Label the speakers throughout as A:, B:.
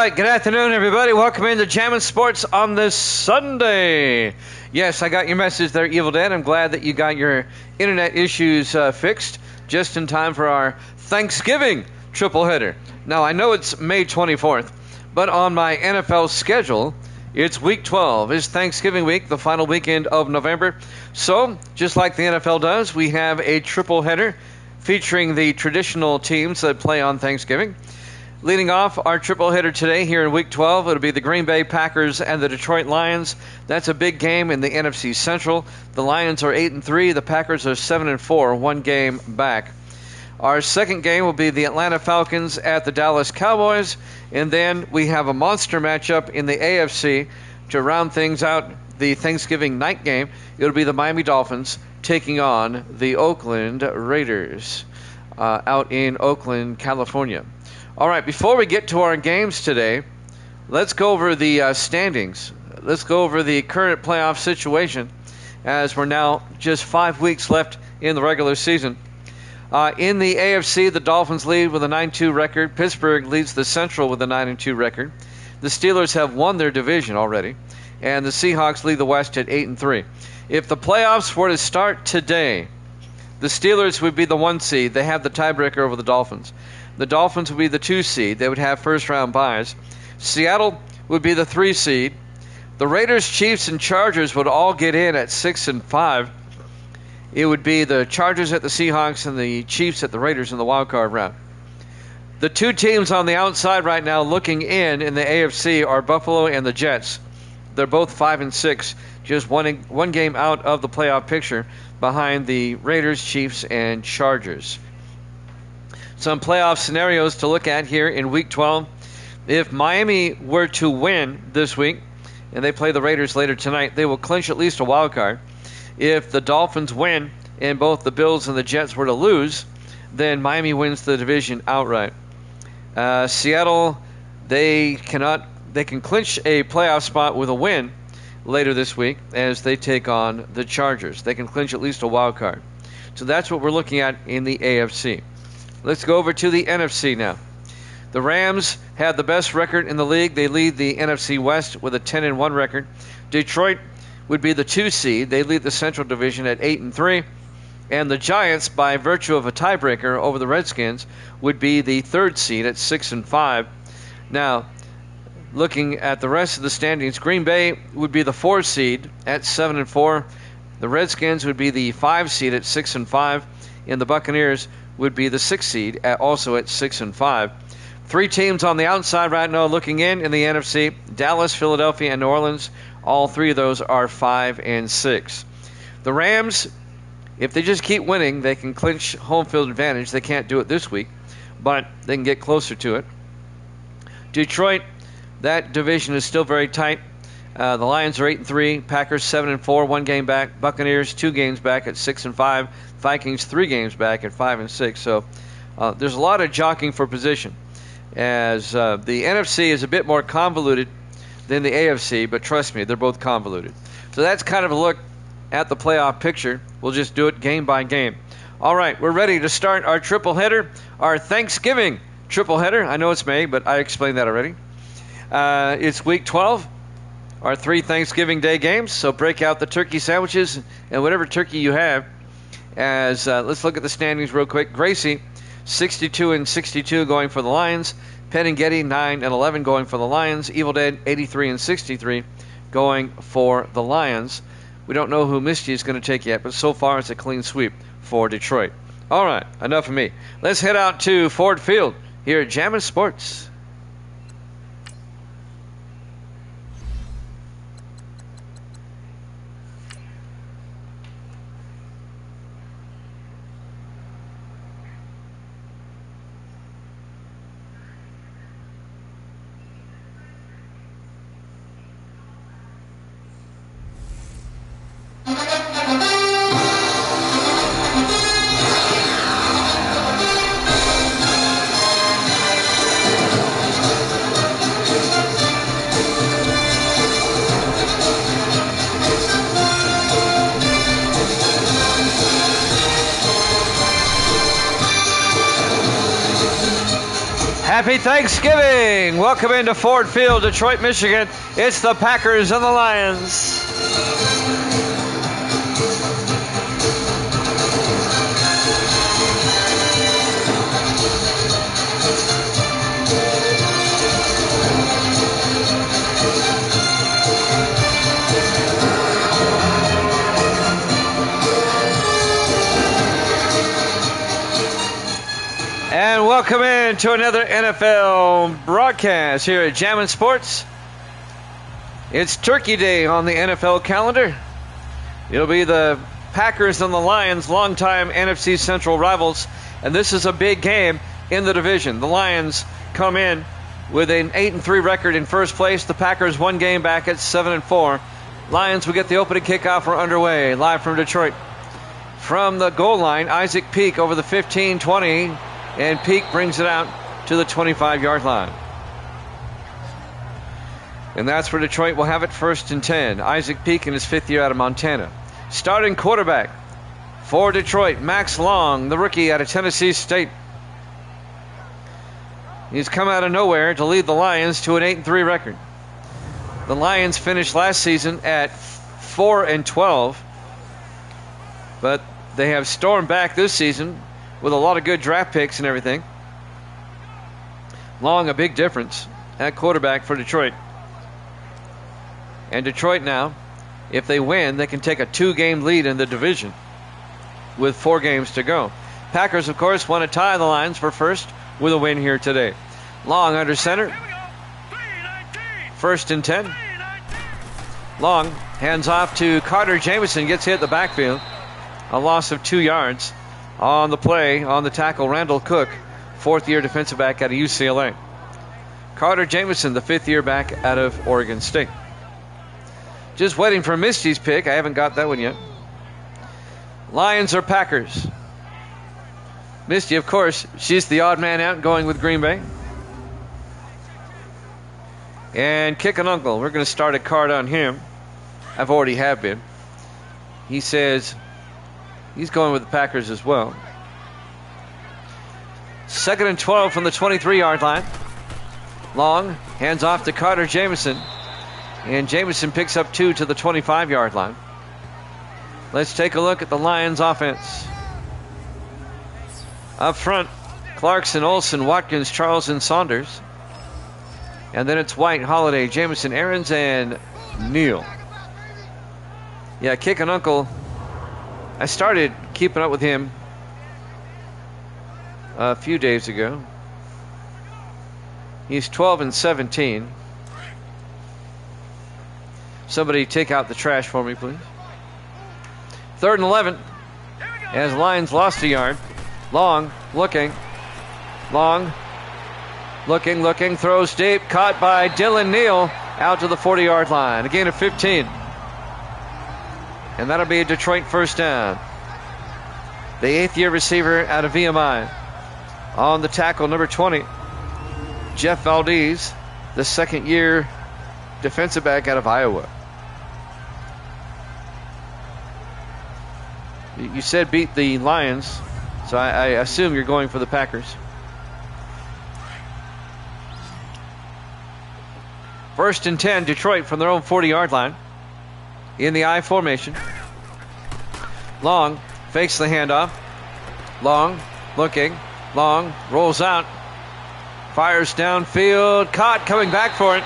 A: right, good afternoon, everybody. Welcome into Jammin' Sports on this Sunday. Yes, I got your message there, Evil Dead. I'm glad that you got your internet issues fixed just in time for our Thanksgiving triple header. Now, I know it's May 24th, but on my NFL schedule, it's Week 12. It's Thanksgiving week, the final weekend of November. So, just like the NFL does, we have a triple header featuring the traditional teams that play on Thanksgiving. Leading off our triple header today here in Week 12, it'll be the Green Bay Packers and the Detroit Lions. That's a big game in the NFC Central. The Lions are 8-3, the Packers are 7-4, one game back. Our second game will be the Atlanta Falcons at the Dallas Cowboys, and then we have a monster matchup in the AFC to round things out. The Thanksgiving night game, it'll be the Miami Dolphins taking on the Oakland Raiders out in Oakland, California. All right, before we get to our games today, let's go over the standings. Let's go over the current playoff situation as we're now just 5 weeks left in the regular season. In the AFC, the Dolphins lead with a 9-2 record. Pittsburgh leads the Central with a 9-2 record. The Steelers have won their division already, and the Seahawks lead the West at 8-3. If the playoffs were to start today, the Steelers would be the 1 seed. They have the tiebreaker over the Dolphins. The Dolphins would be the 2 seed. They would have first-round byes. Seattle would be the 3 seed. The Raiders, Chiefs, and Chargers would all get in at 6 and 5. It would be the Chargers at the Seahawks and the Chiefs at the Raiders in the wild card round. The 2 teams on the outside right now looking in the AFC are Buffalo and the Jets. They're both 5 and 6, just one game out of the playoff picture behind the Raiders, Chiefs, and Chargers. Some playoff scenarios to look at here in Week 12. If Miami were to win this week, and they play the Raiders later tonight, they will clinch at least a wild card. If the Dolphins win and both the Bills and the Jets were to lose, then Miami wins the division outright. Seattle, they can clinch a playoff spot with a win later this week as they take on the Chargers. They can clinch at least a wild card. So that's what we're looking at in the AFC. Let's go over to the NFC now. The Rams have the best record in the league. They lead the NFC West with a 10-1 record. Detroit would be the 2 seed. They lead the Central Division at 8-3. And the Giants, by virtue of a tiebreaker over the Redskins, would be the 3rd seed at 6-5. Now, looking at the rest of the standings, Green Bay would be the 4 seed at 7-4. The Redskins would be the 5 seed at 6-5. And the Buccaneers would be the 6th seed also at 6-5. 3 teams on the outside right now looking in the NFC: Dallas, Philadelphia, and New Orleans. All 3 of those are 5 and 6. The Rams, if they just keep winning, they can clinch home field advantage. They can't do it this week, but they can get closer to it. Detroit, that division is still very tight. The Lions are 8-3, Packers 7-4, 1 game back. Buccaneers 2 games back at 6-5. Vikings 3 games back at 5 and 6. So there's a lot of jockeying for position, as the NFC is a bit more convoluted than the AFC, but trust me, they're both convoluted. So that's kind of a look at the playoff picture. We'll just do it game by game. All right, we're ready to start our triple header, our Thanksgiving triple header. I know it's May, but I explained that already. It's Week 12, our 3 Thanksgiving Day games. So break out the turkey sandwiches and whatever turkey you have. As let's look at the standings real quick. Gracie, 62-62 going for the Lions. Penn and Getty, 9-11 going for the Lions. Evil Dead, 83-63 going for the Lions. We don't know who Misty is going to take yet, but so far it's a clean sweep for Detroit. All right, enough of me. Let's head out to Ford Field here at Jammin' Sports. Happy Thanksgiving! Welcome into Ford Field, Detroit, Michigan. It's the Packers and the Lions. And welcome in to another NFL broadcast here at Jammin' Sports. It's Turkey Day on the NFL calendar. It'll be the Packers and the Lions, longtime NFC Central rivals, and this is a big game in the division. The Lions come in with an 8-3 record in first place. The Packers one game back at 7-4. Lions will get the opening kickoff. We're underway, live from Detroit. From the goal line, Isaac Peak over the 15-20. And Peak brings it out to the 25-yard line. And that's where Detroit will have it, 1st and 10. Isaac Peak in his 5th year out of Montana. Starting quarterback for Detroit, Max Long, the rookie out of Tennessee State. He's come out of nowhere to lead the Lions to an 8-3 record. The Lions finished last season at 4-12. But they have stormed back this season with a lot of good draft picks and everything. Long, a big difference at quarterback for Detroit. And Detroit now, if they win, they can take a 2-game lead in the division with 4 games to go. Packers, of course, want to tie the Lions for first with a win here today. Long under center. 1st and 10. Long hands off to Carter Jamison, gets hit in the backfield. A loss of 2 yards. On the play, on the tackle, Randall Cook, 4th-year defensive back out of UCLA. Carter Jamison, the 5th-year back out of Oregon State. Just waiting for Misty's pick. I haven't got that one yet. Lions or Packers? Misty, of course, she's the odd man out going with Green Bay. And Kick an Uncle, we're going to start a card on him. I've already have been. He says he's going with the Packers as well. 2nd and 12 from the 23-yard line. Long, hands off to Carter Jamison. And Jamison picks up 2 to the 25-yard line. Let's take a look at the Lions offense. Up front, Clarkson, Olsen, Watkins, Charles, and Saunders. And then it's White, Holiday, Jamison, Aarons, and Neal. Yeah, Kick an Uncle. I started keeping up with him a few days ago. He's 12-17. Somebody take out the trash for me, please. 3rd and 11. As Lions lost a yard. Long, looking. Long, looking, throws deep. Caught by Dylan Neal out to the 40-yard line. A gain of 15. And that'll be a Detroit first down. The 8th-year receiver out of VMI. On the tackle, number 20, Jeff Valdez, the 2nd-year defensive back out of Iowa. You said beat the Lions, so I assume you're going for the Packers. First and 10, Detroit from their own 40-yard line. In the I formation. Long fakes the handoff. Long looking. Long rolls out. Fires downfield. Caught. Coming back for it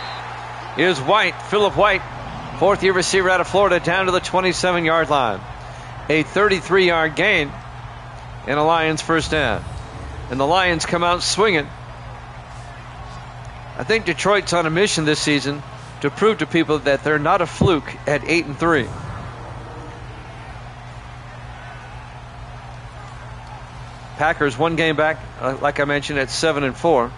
A: is White. Philip White, 4th-year receiver out of Florida, down to the 27-yard line. A 33-yard gain and a Lions first down. And the Lions come out swinging. I think Detroit's on a mission this season to prove to people that they're not a fluke at 8-3. Packers one game back, like I mentioned, at 7-4.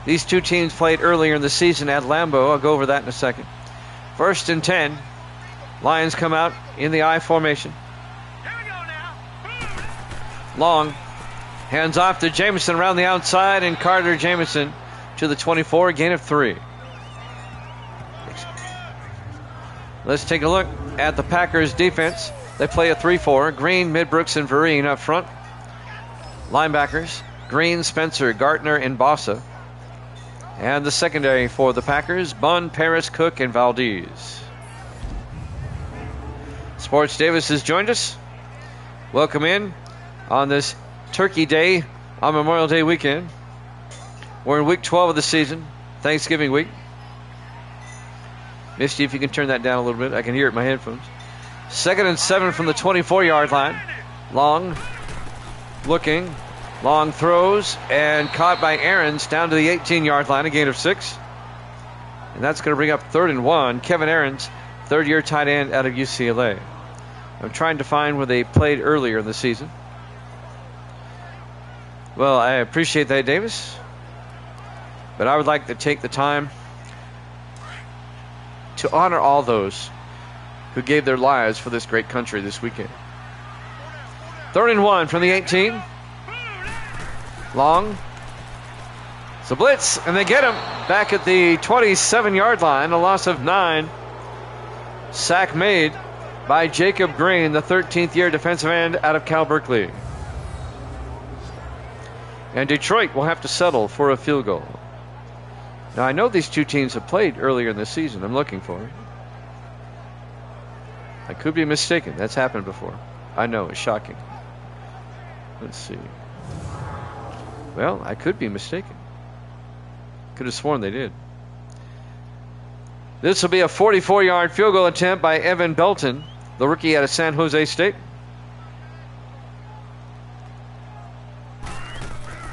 A: These two teams played earlier in the season at Lambeau. I'll go over that in a second. 1st and 10. Lions come out in the I formation.
B: Here we go now.
A: Long hands off to Jamison around the outside, and Carter Jamison to the 24, gain of 3. Let's take a look at the Packers defense. They play a 3-4. Green, Midbrooks, and Vereen up front. Linebackers, Green, Spencer, Gartner, and Bossa. And the secondary for the Packers, Bunn, Paris, Cook, and Valdez. Sports Davis has joined us. Welcome in on this Turkey Day on Memorial Day weekend. We're in week 12 of the season, Thanksgiving week. Misty, if you can turn that down a little bit, I can hear it in my headphones. 2nd and 7 from the 24-yard line. Long, looking. Long throws and caught by Aarons down to the 18-yard line, a gain of 6. And that's going to bring up 3rd and 1. Kevin Aarons, third-year tight end out of UCLA. I'm trying to find where they played earlier in the season. Well, I appreciate that, Davis. But I would like to take the time to honor all those who gave their lives for this great country this weekend. 3rd and 1 from the 18. Long. It's a blitz, and they get him back at the 27-yard line. A loss of 9. Sack made by Jacob Green, the 13th-year defensive end out of Cal Berkeley. And Detroit will have to settle for a field goal. Now, I know these two teams have played earlier in the season. I'm looking for it. I could be mistaken. That's happened before. I know, it's shocking. Let's see. Well, I could be mistaken. Could have sworn they did. This will be a 44-yard field goal attempt by Evan Belton, the rookie out of San Jose State.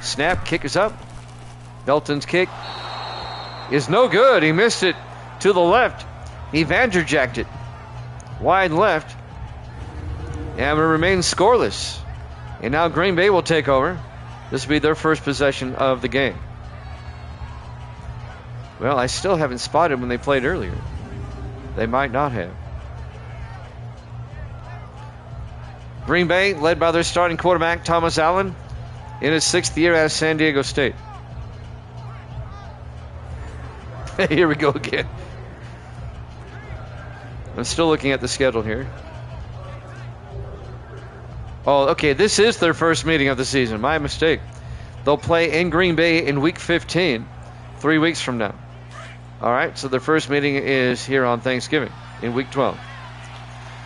A: Snap, kick is up. Belton's kick is no good. He missed it to the left. He Vanderjacked it wide left. And it remains scoreless. And now Green Bay will take over. This will be their first possession of the game. Well, I still haven't spotted when they played earlier. They might not have. Green Bay, led by their starting quarterback, Thomas Allen, in his 6th year out of San Diego State. Here we go again. I'm still looking at the schedule here. Oh, okay, this is their first meeting of the season. My mistake. They'll play in Green Bay in week 15, 3 weeks from now. All right, so their first meeting is here on Thanksgiving in week 12.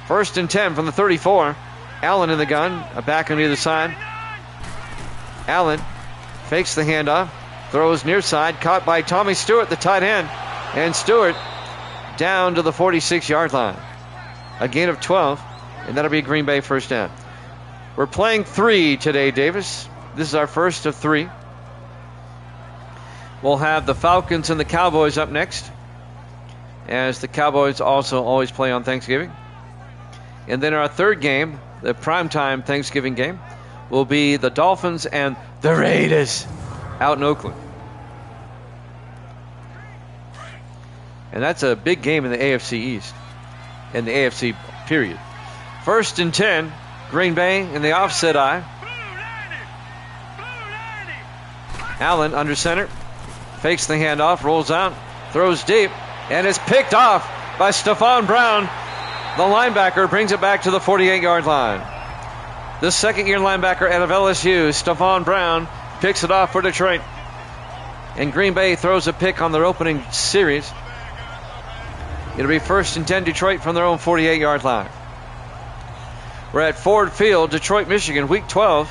A: 1st and 10 from the 34. Allen in the gun, a back on either side. Allen fakes the handoff, throws near side, caught by Tommy Stewart, the tight end. And Stewart down to the 46-yard line. A gain of 12, and that'll be Green Bay first down. We're playing 3 today, Davis. This is our first of 3. We'll have the Falcons and the Cowboys up next, as the Cowboys also always play on Thanksgiving. And then our third game, the primetime Thanksgiving game, will be the Dolphins and the Raiders out in Oakland. And that's a big game in the AFC East and the AFC period. 1st and 10. Green Bay in the offset eye. Allen under center. Fakes the handoff, rolls out, throws deep, and is picked off by Stephon Brown. The linebacker brings it back to the 48-yard line. The 2nd-year linebacker out of LSU, Stephon Brown, picks it off for Detroit. And Green Bay throws a pick on their opening series. It'll be 1st and 10 Detroit from their own 48-yard line. We're at Ford Field, Detroit, Michigan, week 12.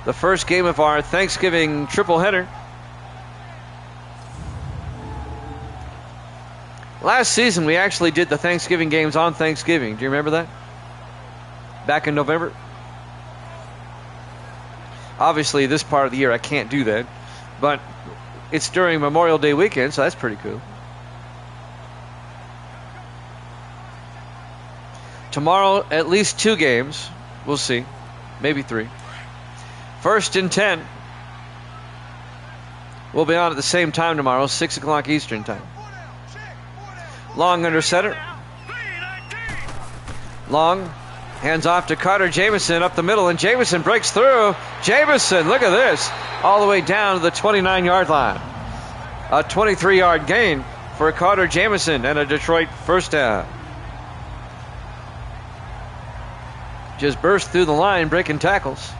A: The first game of our Thanksgiving triple header. Last season, we actually did the Thanksgiving games on Thanksgiving. Do you remember that? Back in November. Obviously, this part of the year, I can't do that. But it's during Memorial Day weekend, so that's pretty cool. Tomorrow, at least 2 games. We'll see. Maybe 3. 1st and 10. We'll be on at the same time tomorrow, 6 o'clock Eastern time. Long under center. Long hands off to Carter Jamison up the middle, and Jamison breaks through. Jamison, look at this, all the way down to the 29-yard line. A 23-yard gain for Carter Jamison and a Detroit first down. Just burst through the line, breaking tackles.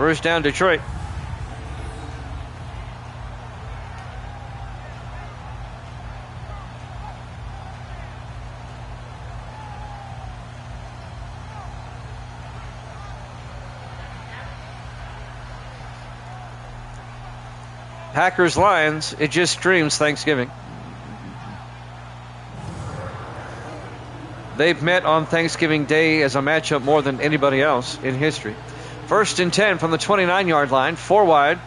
A: First down, Detroit. Packers Lions, it just streams Thanksgiving. They've met on Thanksgiving Day as a matchup more than anybody else in history. First and 10 from the 29-yard line, 4 wide.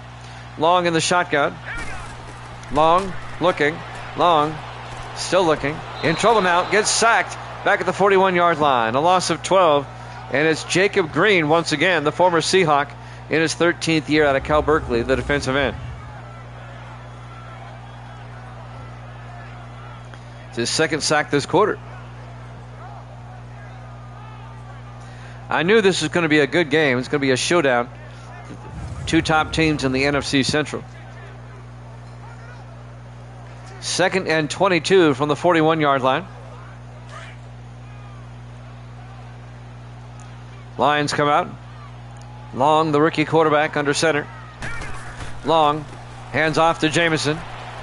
A: Long in the shotgun. Long, looking. Long, still looking. In trouble now, gets sacked back at the 41-yard line. A loss of 12, and it's Jacob Green once again, the former Seahawk, in his 13th year out of Cal Berkeley, the defensive end. It's his second sack this quarter. I knew this was going to be a good game. It's going to be a showdown. Two top teams in the NFC Central. Second and 22 from the 41-yard line. Lions come out. Long, the rookie quarterback, under center. Long, hands off to Jamison.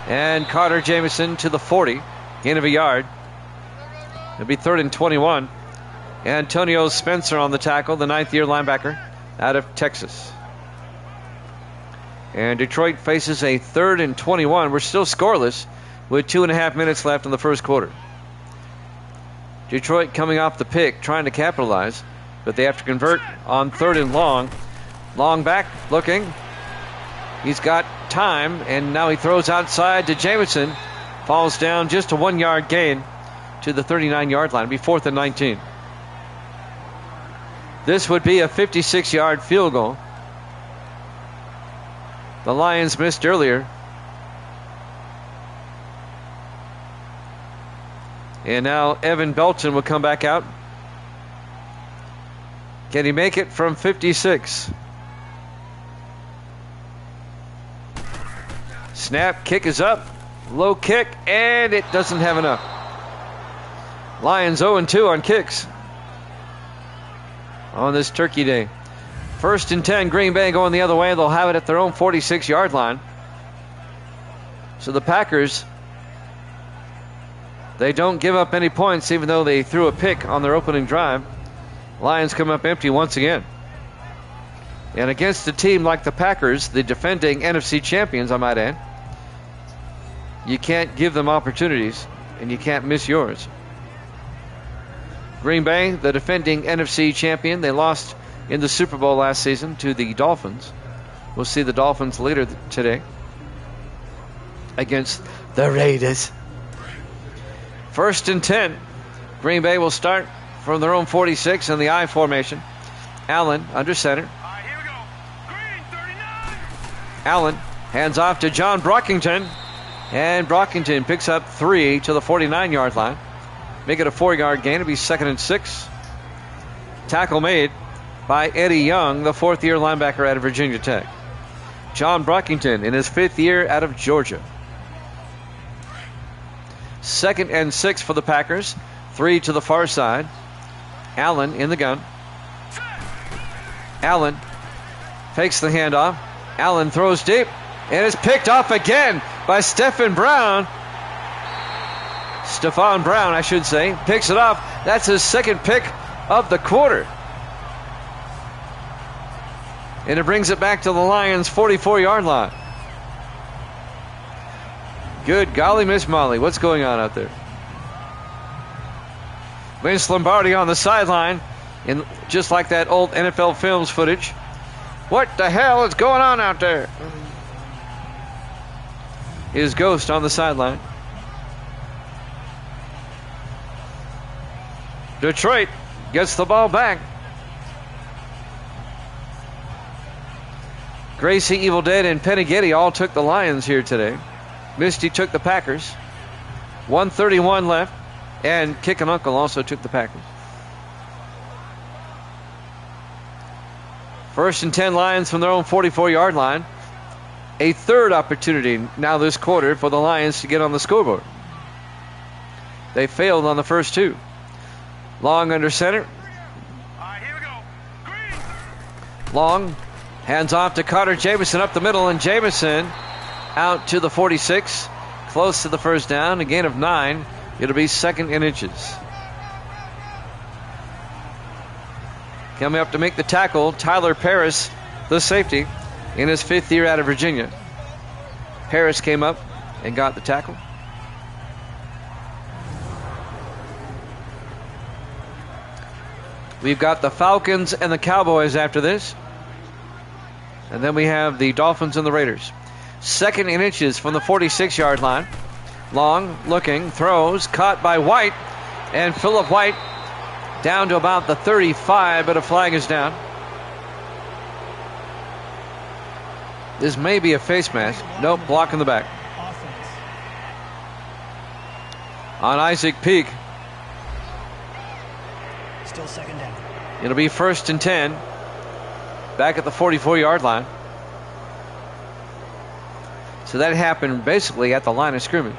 A: And Carter Jamison to the 40. Gain of a yard. It'll be 3rd and 21. Antonio Spencer on the tackle, the 9th-year linebacker out of Texas. And Detroit faces a 3rd and 21. We're still scoreless with 2.5 minutes left in the first quarter. Detroit coming off the pick, trying to capitalize, but they have to convert on 3rd and long. Long back, looking. He's got time, and now he throws outside to Jamison. Falls down, just a 1-yard gain to the 39-yard line. It'll be 4th and 19. This would be a 56-yard field goal. The Lions missed earlier. And now Evan Belton will come back out. Can he make it from 56? Snap, kick is up. Low kick, and it doesn't have enough. Lions 0-2 on kicks on this Turkey Day. First and 10, Green Bay going the other way. They'll have it at their own 46-yard line. So the Packers, they don't give up any points even though they threw a pick on their opening drive. Lions come up empty once again. And against a team like the Packers, the defending NFC champions, I might add, you can't give them opportunities, and you can't miss yours. Green Bay, the defending NFC champion, they lost in the Super Bowl last season to the Dolphins. We'll see the Dolphins later today against the Raiders. First and 10. Green Bay will start from their own 46 in the I formation. Allen under center.
B: Here we go. Green, 39.
A: Allen hands off to John Brockington. And Brockington picks up 3 to the 49-yard line. Make it a 4-yard gain. It'll be 2nd and 6. Tackle made by Eddie Young, the 4th-year linebacker out of Virginia Tech. John Brockington in his 5th year out of Georgia. 2nd and 6 for the Packers. 3 to the far side. Allen in the gun. Allen fakes the handoff. Allen throws deep. And is picked off again by Stephon Brown. Stephon Brown, I should say, picks it off. That's his second pick of the quarter. And it brings it back to the Lions' 44-yard line. Good golly, Miss Molly. What's going on out there? Vince Lombardi on the sideline, in just like that old NFL Films footage. What the hell is going on out there? Is Ghost on the sideline. Detroit gets the ball back. Gracie, Evil Dead, and Penny Getty all took the Lions here today. Misty took the Packers. 1:31 left. And Kick and Uncle also took the Packers. First and 10 Lions from their own 44-yard line. A third opportunity now this quarter for the Lions to get on the scoreboard. They failed on the first two. Long under center.
B: Here we go. Green.
A: Long Hands off to Carter Jamison up the middle, and Jamison out to the 46. Close to the first down, a gain of 9. It'll be 2nd and inches. Coming up to make the tackle, Tyler Paris, the safety, in his 5th year out of Virginia. Paris came up and got the tackle. We've got the Falcons and the Cowboys after this. And then we have the Dolphins and the Raiders. 2nd and inches from the 46-yard line. Long, looking, throws, caught by White. And Phillip White down to about the 35, but a flag is down. This may be a face mask. Nope, block in the back. On Isaac Peak.
C: Still 2nd down.
A: It'll be 1st and 10. Back at the 44-yard line. So that happened basically at the line of scrimmage.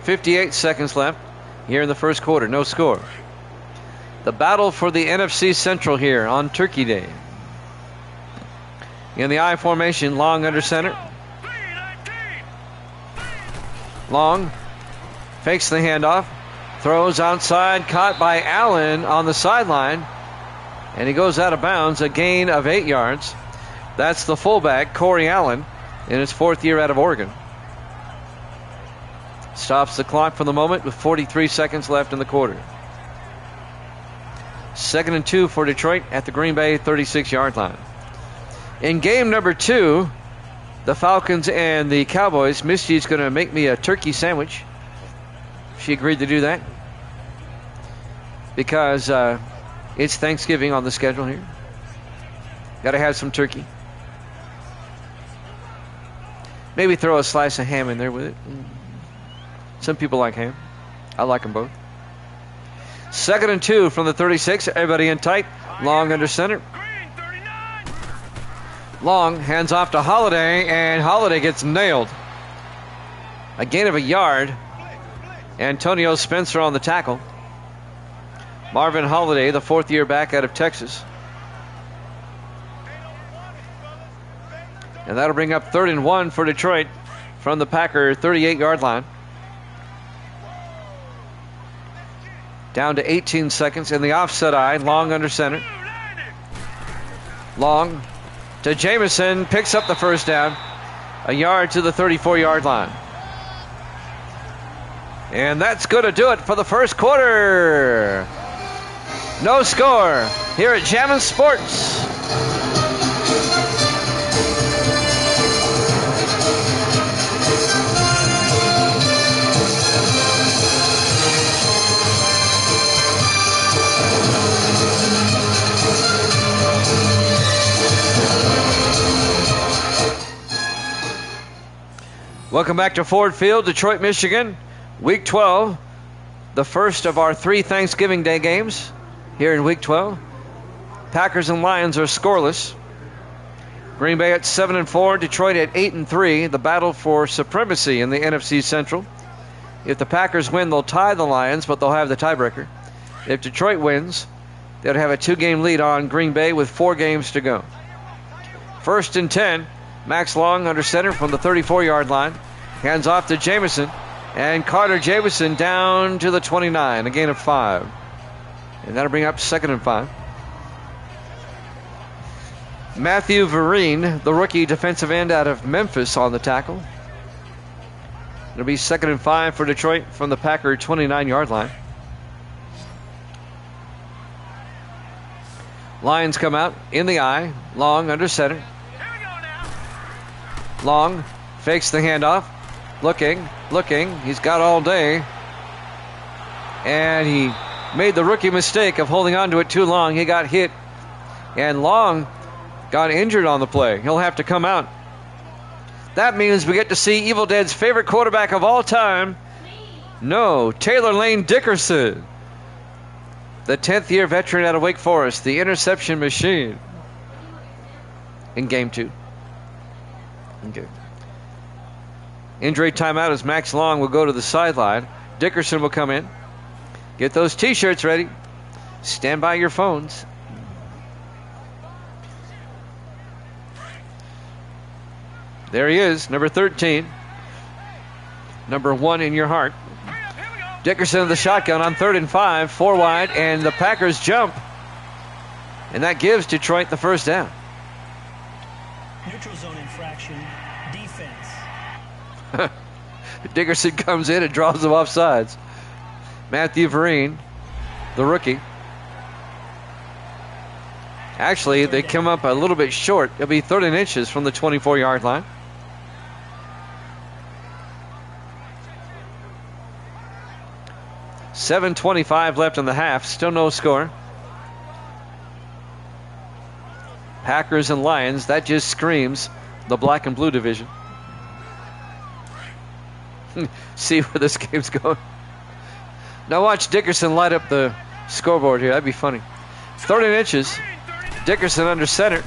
A: 58 seconds left here in the first quarter. No score. The battle for the NFC Central here on Turkey Day. In the I formation, Long under center. Long fakes the handoff. Throws outside, caught by Allen on the sideline. And he goes out of bounds, a gain of 8 yards. That's the fullback, Corey Allen, in his 4th year out of Oregon. Stops the clock for the moment with 43 seconds left in the quarter. 2nd and 2 for Detroit at the Green Bay 36-yard line. In game number 2, the Falcons and the Cowboys, Misty's going to make me a turkey sandwich. She agreed to do that because it's Thanksgiving on the schedule here. Got to have some turkey. Maybe throw a slice of ham in there with it. Some people like ham. I like them both. 2nd and 2 from the 36. Everybody in tight. Long under center. Long hands off to Holiday, and Holiday gets nailed. A gain of a yard. Antonio Spencer on the tackle. Marvin Holiday, the 4th year back out of Texas. And that'll bring up 3rd and 1 for Detroit from the Packer 38-yard line. Down to 18 seconds in the offset eye. Long under center. Long to Jamison. Picks up the first down. A yard to the 34-yard line. And that's going to do it for the first quarter. No score here at Jammin' Sports. Welcome back to Ford Field, Detroit, Michigan. Week 12, the first of our 3 Thanksgiving Day games here in Week 12. Packers and Lions are scoreless. Green Bay at 7-4, Detroit at 8-3. The battle for supremacy in the NFC Central. If the Packers win, they'll tie the Lions, but they'll have the tiebreaker. If Detroit wins, they'll have a 2-game lead on Green Bay with 4 games to go. 1st and 10, Max Long under center from the 34-yard line. Hands off to Jamison. And Carter Jamison down to the 29, a gain of 5. And that'll bring up 2nd and 5. Matthew Vereen, the rookie defensive end out of Memphis, on the tackle. It'll be 2nd and 5 for Detroit from the Packer 29-yard line. Lions come out in the eye. Long under center. Long fakes the handoff. Looking. He's got all day. And he made the rookie mistake of holding on to it too long. He got hit. And Long got injured on the play. He'll have to come out. That means we get to see Evil Dead's favorite quarterback of all time. No, Taylor Lane Dickerson. The 10th year veteran out of Wake Forest. The interception machine. In game 2. Okay. Injury timeout as Max Long will go to the sideline. Dickerson will come in. Get those T-shirts ready. Stand by your phones. There he is, number 13. Number 1 in your heart. Dickerson of the shotgun on 3rd and 5, 4 wide, and the Packers jump. And that gives Detroit the first down.
C: Neutral zone infraction, defense.
A: Dickerson comes in and draws them off sides. Matthew Vereen, the rookie. Actually, they come up a little bit short. It'll be 3rd and inches from the 24-yard line. $7:25 left in the half. Still no score. Packers and Lions. That just screams the black and blue division. See where this game's going. Now watch Dickerson light up the scoreboard here. That'd be funny. 3rd and inches. Dickerson under center.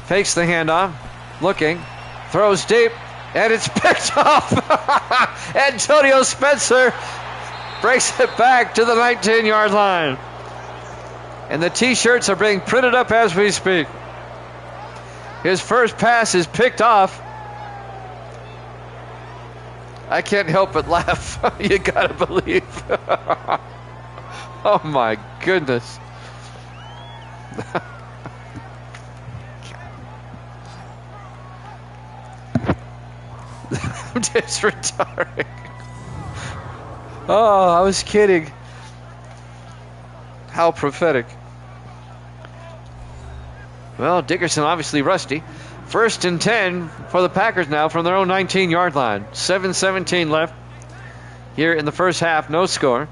A: Fakes the handoff. Looking. Throws deep. And it's picked off. Antonio Spencer breaks it back to the 19-yard line. And the T-shirts are being printed up as we speak. His first pass is picked off. I can't help but laugh. You gotta believe. Oh my goodness. I'm just retiring. Oh, I was kidding. How prophetic. Well, Dickerson obviously rusty. 1st and 10 for the Packers now from their own 19-yard line. 7:17 left here in the first half. No score.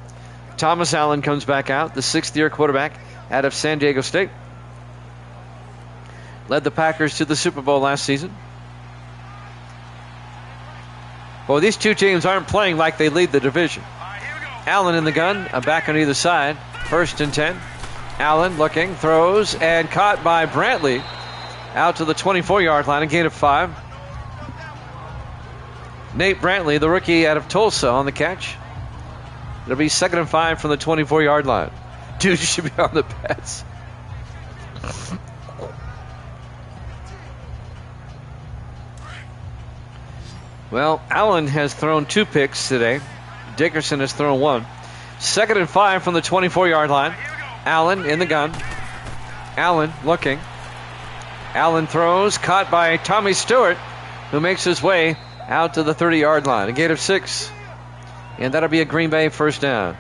A: Thomas Allen comes back out, the 6th-year quarterback out of San Diego State. Led the Packers to the Super Bowl last season. Well, these two teams aren't playing like they lead the division. Allen in the gun, a back on either side. 1st and 10. Allen looking, throws, and caught by Brantley out to the 24-yard line, a gain of 5. Nate Brantley, the rookie out of Tulsa, on the catch. It'll be 2nd and 5 from the 24-yard line. Dude, you should be on the pads. Well, Allen has thrown 2 picks today. Dickerson has thrown 1. 2nd and 5 from the 24-yard line. Allen in the gun. Allen looking. Allen throws, caught by Tommy Stewart, who makes his way out to the 30-yard line. A gain of 6. And that'll be a Green Bay first down.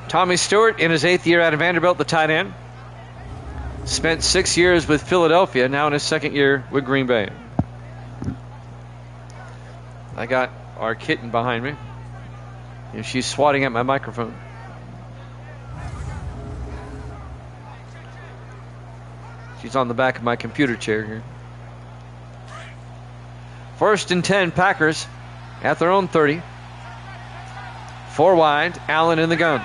A: Tommy Stewart in his 8th year out of Vanderbilt, the tight end. Spent 6 years with Philadelphia, now in his 2nd year with Green Bay. I got our kitten behind me. And she's swatting at my microphone. She's on the back of my computer chair here. 1st and 10, Packers at their own 30. 4 wide, Allen in the gun.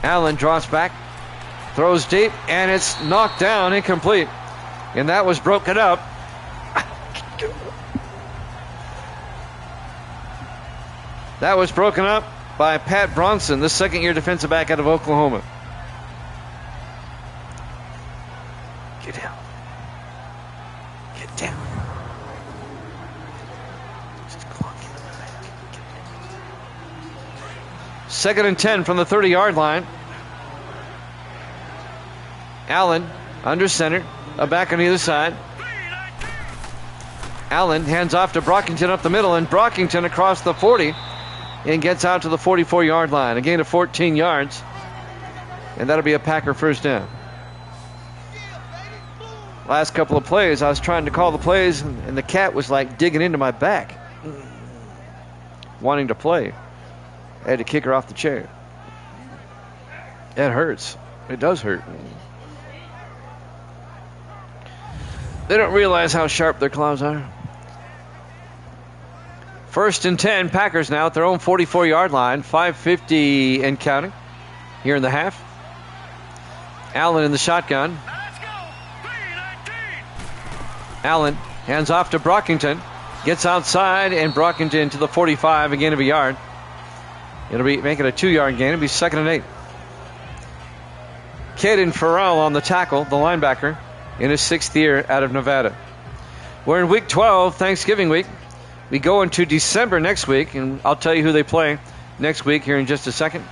A: Allen draws back, throws deep, and it's knocked down, incomplete. And that was broken up. That was broken up by Pat Bronson, the 2nd-year defensive back out of Oklahoma. Get down. Get down. Just clock in the back. 2nd and 10 from the 30-yard line. Allen under center, a back on either side. Allen hands off to Brockington up the middle, and Brockington across the 40 and gets out to the 44-yard line. A gain of 14 yards, and that'll be a Packer first down. Last couple of plays, I was trying to call the plays, and the cat was like digging into my back, wanting to play. I had to kick her off the chair. It hurts. It does hurt. They don't realize how sharp their claws are. 1st and 10, Packers now at their own 44-yard line. 5:50 and counting here in the half. Allen in the shotgun. Allen hands off to Brockington. Gets outside, and Brockington to the 45, a gain of a yard. It'll be making a 2-yard gain. It'll be 2nd and 8. Caden Farrell on the tackle, the linebacker, in his 6th year out of Nevada. We're in week 12, Thanksgiving week. We go into December next week, and I'll tell you who they play next week here in just a second.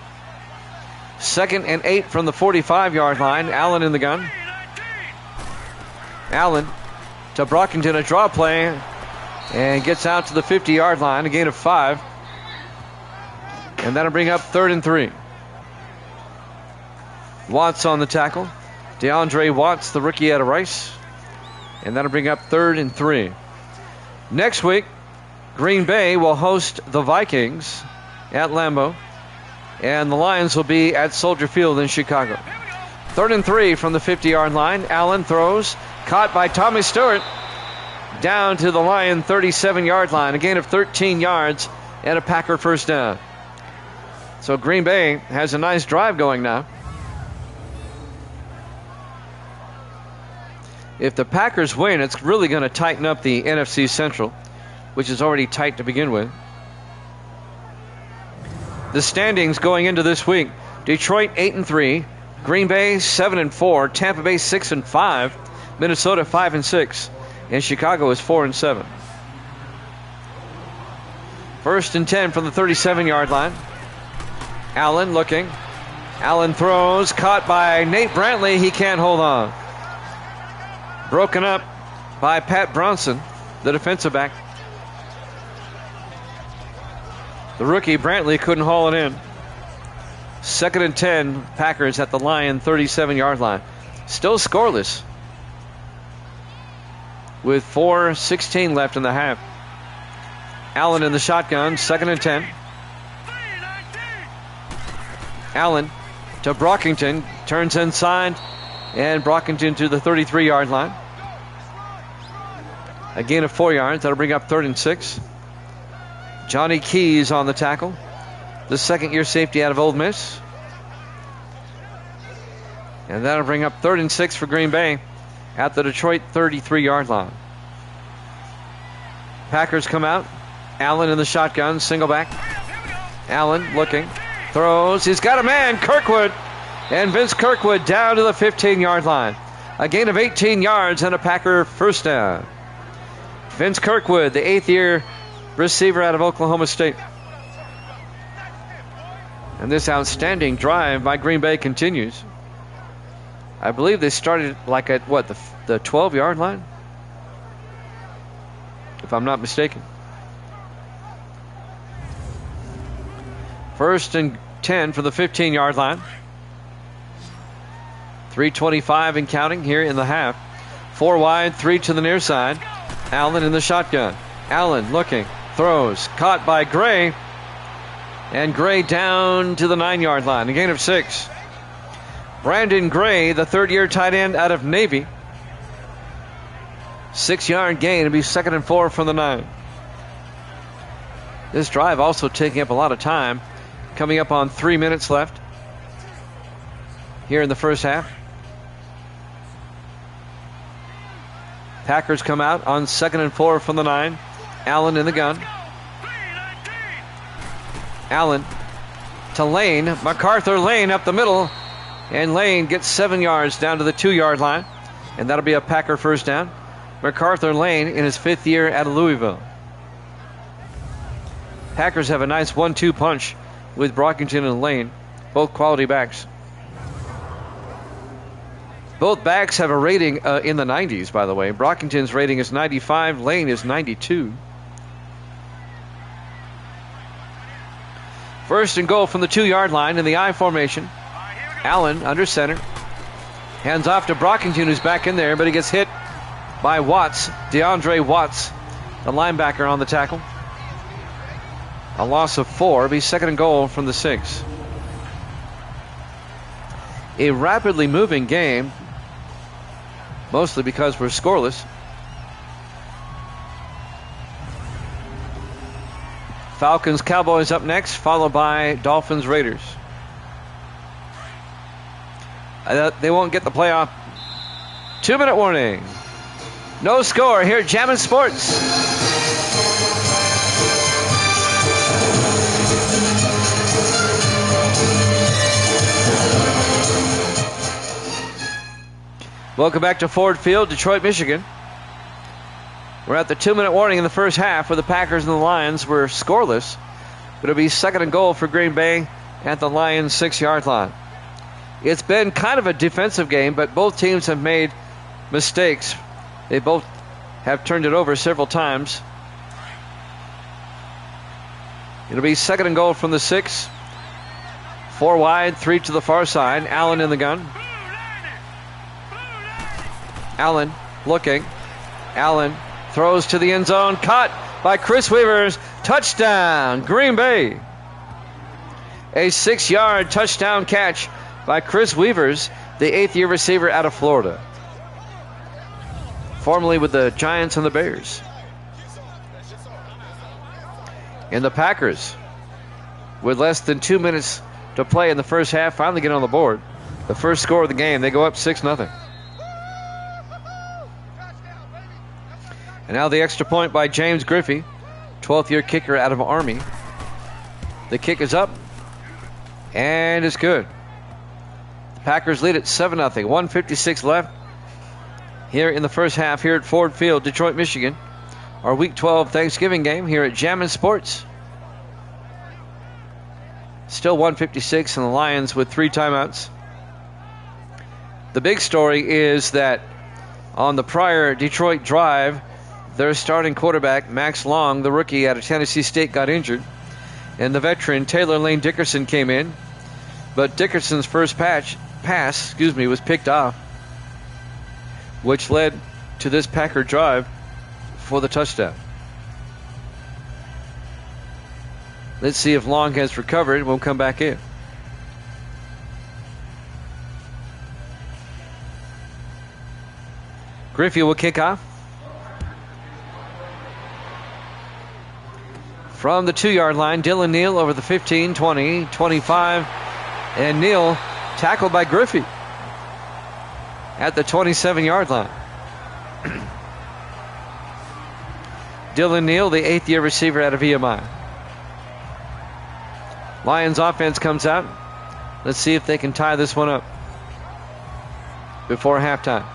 A: 2nd and 8 from the 45-yard line. Allen in the gun. Allen to Brockington, a draw play, and gets out to the 50-yard line, a gain of 5. And that'll bring up 3rd and 3. Watts on the tackle. DeAndre Watts, the rookie out of Rice. And that'll bring up 3rd and 3. Next week, Green Bay will host the Vikings at Lambeau. And the Lions will be at Soldier Field in Chicago. 3rd and 3 from the 50-yard line. Allen throws. Caught by Tommy Stewart. Down to the Lion 37-yard line. A gain of 13 yards and a Packer first down. So Green Bay has a nice drive going now. If the Packers win, it's really going to tighten up the NFC Central, which is already tight to begin with. The standings going into this week: Detroit 8-3, Green Bay 7-4, Tampa Bay 6-5, Minnesota 5-6, and Chicago is 4-7. 1st and 10 from the 37-yard line. Allen looking. Allen throws, caught by Nate Brantley. He can't hold on. Broken up by Pat Bronson, the defensive back. The rookie Brantley couldn't haul it in. 2nd and 10, Packers at the Lion 37-yard line. Still scoreless, with 4:16 left in the half. Allen in the shotgun, 2nd and 10. Allen to Brockington, turns inside, and Brockington to the 33-yard line. A gain of 4 yards. That'll bring up 3rd and 6. Johnny Keys on the tackle, the second-year safety out of Ole Miss. And that'll bring up 3rd and 6 for Green Bay at the Detroit 33-yard line. Packers come out. Allen in the shotgun, single back. Allen looking, throws. He's got a man, Kirkwood. And Vince Kirkwood down to the 15-yard line. A gain of 18 yards and a Packer first down. Vince Kirkwood, the 8th-year receiver out of Oklahoma State. And this outstanding drive by Green Bay continues. I believe they started like at, what, the 12-yard line? If I'm not mistaken. 1st and 10 for the 15-yard line. 3:25 and counting here in the half. 4 wide, 3 to the near side. Allen in the shotgun. Allen looking, throws, caught by Gray. And Gray down to the 9-yard line. A gain of 6. Brandon Gray, the 3rd-year tight end out of Navy. 6-yard gain. It'll be 2nd and 4 from the 9. This drive also taking up a lot of time. Coming up on 3 minutes left here in the first half. Packers come out on 2nd and 4 from the 9. Allen in the gun. Allen to Lane. MacArthur Lane up the middle. And Lane gets 7 yards down to the 2-yard line. And that'll be a Packer first down. MacArthur Lane in his 5th year at Louisville. Packers have a nice 1-2 punch with Brockington and Lane. Both quality backs. Both backs have a rating in the 90s, by the way. Brockington's rating is 95. Lane is 92. 1st and goal from the 2-yard line in the I formation. Allen under center. Hands off to Brockington, who's back in there, but he gets hit by Watts. DeAndre Watts, the linebacker, on the tackle. A loss of 4. It'll be 2nd and goal from the 6. A rapidly moving game, mostly because we're scoreless. Falcons Cowboys up next, followed by Dolphins Raiders. They won't get the playoff. 2-minute warning. No score here at Jammin' Sports. Welcome back to Ford Field, Detroit, Michigan. We're at the 2-minute warning in the first half where the Packers and the Lions were scoreless. But it'll be 2nd and goal for Green Bay at the Lions 6-yard line. It's been kind of a defensive game, but both teams have made mistakes. They both have turned it over several times. It'll be 2nd and goal from the 6. 4 wide, 3 to the far side. Allen in the gun. Allen looking. Allen throws to the end zone. Caught by Chris Weavers. Touchdown, Green Bay. A 6-yard touchdown catch by Chris Weavers, the 8th-year receiver out of Florida. Formerly with the Giants and the Bears. And the Packers, with less than 2 minutes to play in the first half, finally get on the board. The first score of the game, they go up 6-0. And now the extra point by James Griffey, 12th-year kicker out of Army. The kick is up, and it's good. The Packers lead at 7-0. 1:56 left here in the first half here at Ford Field, Detroit, Michigan. Our Week 12 Thanksgiving game here at Jammin' Sports. Still 1:56 and the Lions with 3 timeouts. The big story is that on the prior Detroit drive, their starting quarterback, Max Long, the rookie out of Tennessee State, got injured. And the veteran, Taylor Lane Dickerson, came in. But Dickerson's first pass was picked off, which led to this Packer drive for the touchdown. Let's see if Long has recovered and we'll come back in. Griffey will kick off. From the 2-yard line, Dylan Neal over the 15, 20, 25, and Neal tackled by Griffey at the 27-yard line. Dylan Neal, the 8th-year receiver out of EMI. Lions offense comes out. Let's see if they can tie this one up before halftime.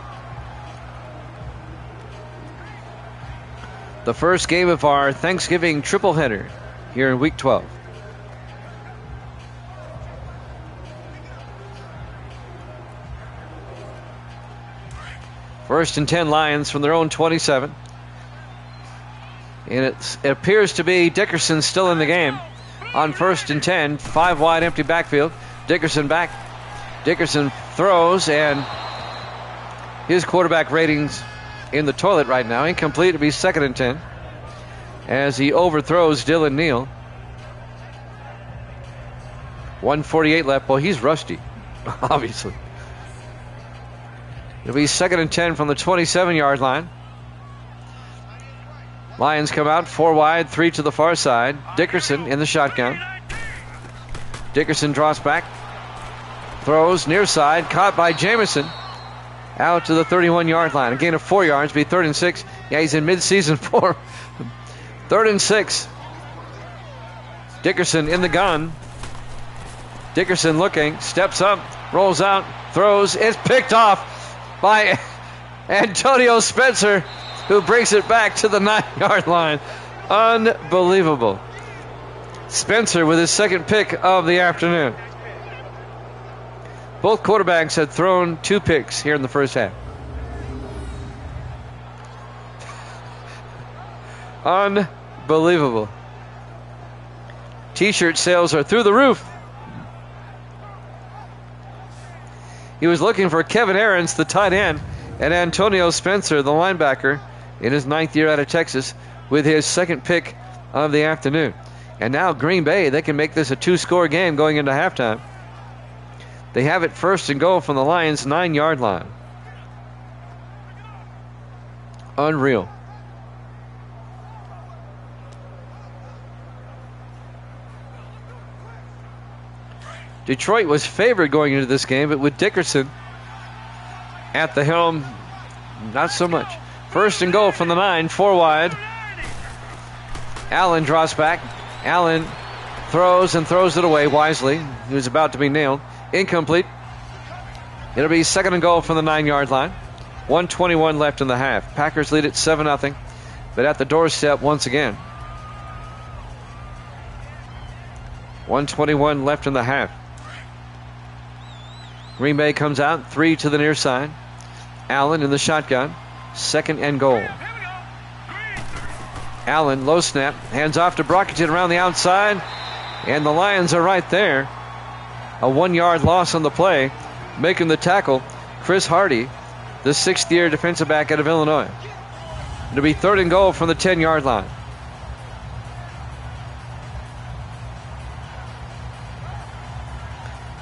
A: The first game of our Thanksgiving triple header here in Week 12. First and 10 Lions from their own 27. And it appears to be Dickerson still in the game. On 1st and 10, 5 wide empty backfield. Dickerson back. Dickerson throws, and his quarterback ratings in the toilet right now. Incomplete. It'll be 2nd and 10 as he overthrows Dylan Neal. 1:48 left. Well, he's rusty, obviously. It'll be 2nd and 10 from the 27-yard line. Lions come out 4 wide, 3 to the far side. Dickerson in the shotgun. Dickerson draws back. Throws near side. Caught by Jamison. Out to the 31-yard line. A gain of 4 yards. Be 3rd and 6. Yeah, he's in mid-season form. 3rd and 6. Dickerson in the gun. Dickerson looking. Steps up. Rolls out. Throws. It's picked off by Antonio Spencer, who brings it back to the 9-yard line. Unbelievable. Spencer with his second pick of the afternoon. Both quarterbacks had thrown 2 picks here in the first half. Unbelievable. T-shirt sales are through the roof. He was looking for Kevin Aarons, the tight end, and Antonio Spencer, the linebacker, in his 9th year out of Texas, with his second pick of the afternoon. And now Green Bay, they can make this a 2-score game going into halftime. They have it 1st and goal from the Lions' 9-yard line. Unreal. Detroit was favored going into this game, but with Dickerson at the helm, not so much. 1st and goal from the 9, 4 wide. Allen draws back. Allen throws and throws it away wisely. He was about to be nailed. Incomplete. It'll be 2nd and goal from the 9-yard line. 1:21 left in the half. Packers lead at 7-0. but at the doorstep once again. 1:21 left in the half. Green Bay comes out, 3 to the near side. Allen in the shotgun, 2nd and goal. Allen, low snap, hands off to Brockington around the outside, and the Lions are right there. A 1-yard loss on the play. Making the tackle, Chris Hardy, the 6th-year defensive back out of Illinois. It'll be 3rd and goal from the 10-yard line.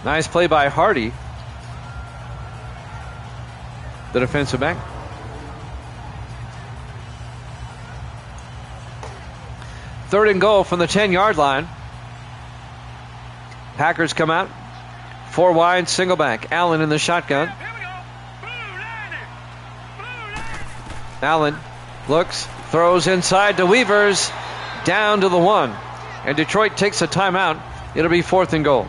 A: Nice play by Hardy, the defensive back. Third and goal from the 10-yard line. Packers come out. 4 wide, single back. Allen in the shotgun. Allen looks, throws inside to Weavers. Down to the 1. And Detroit takes a timeout. It'll be 4th and goal.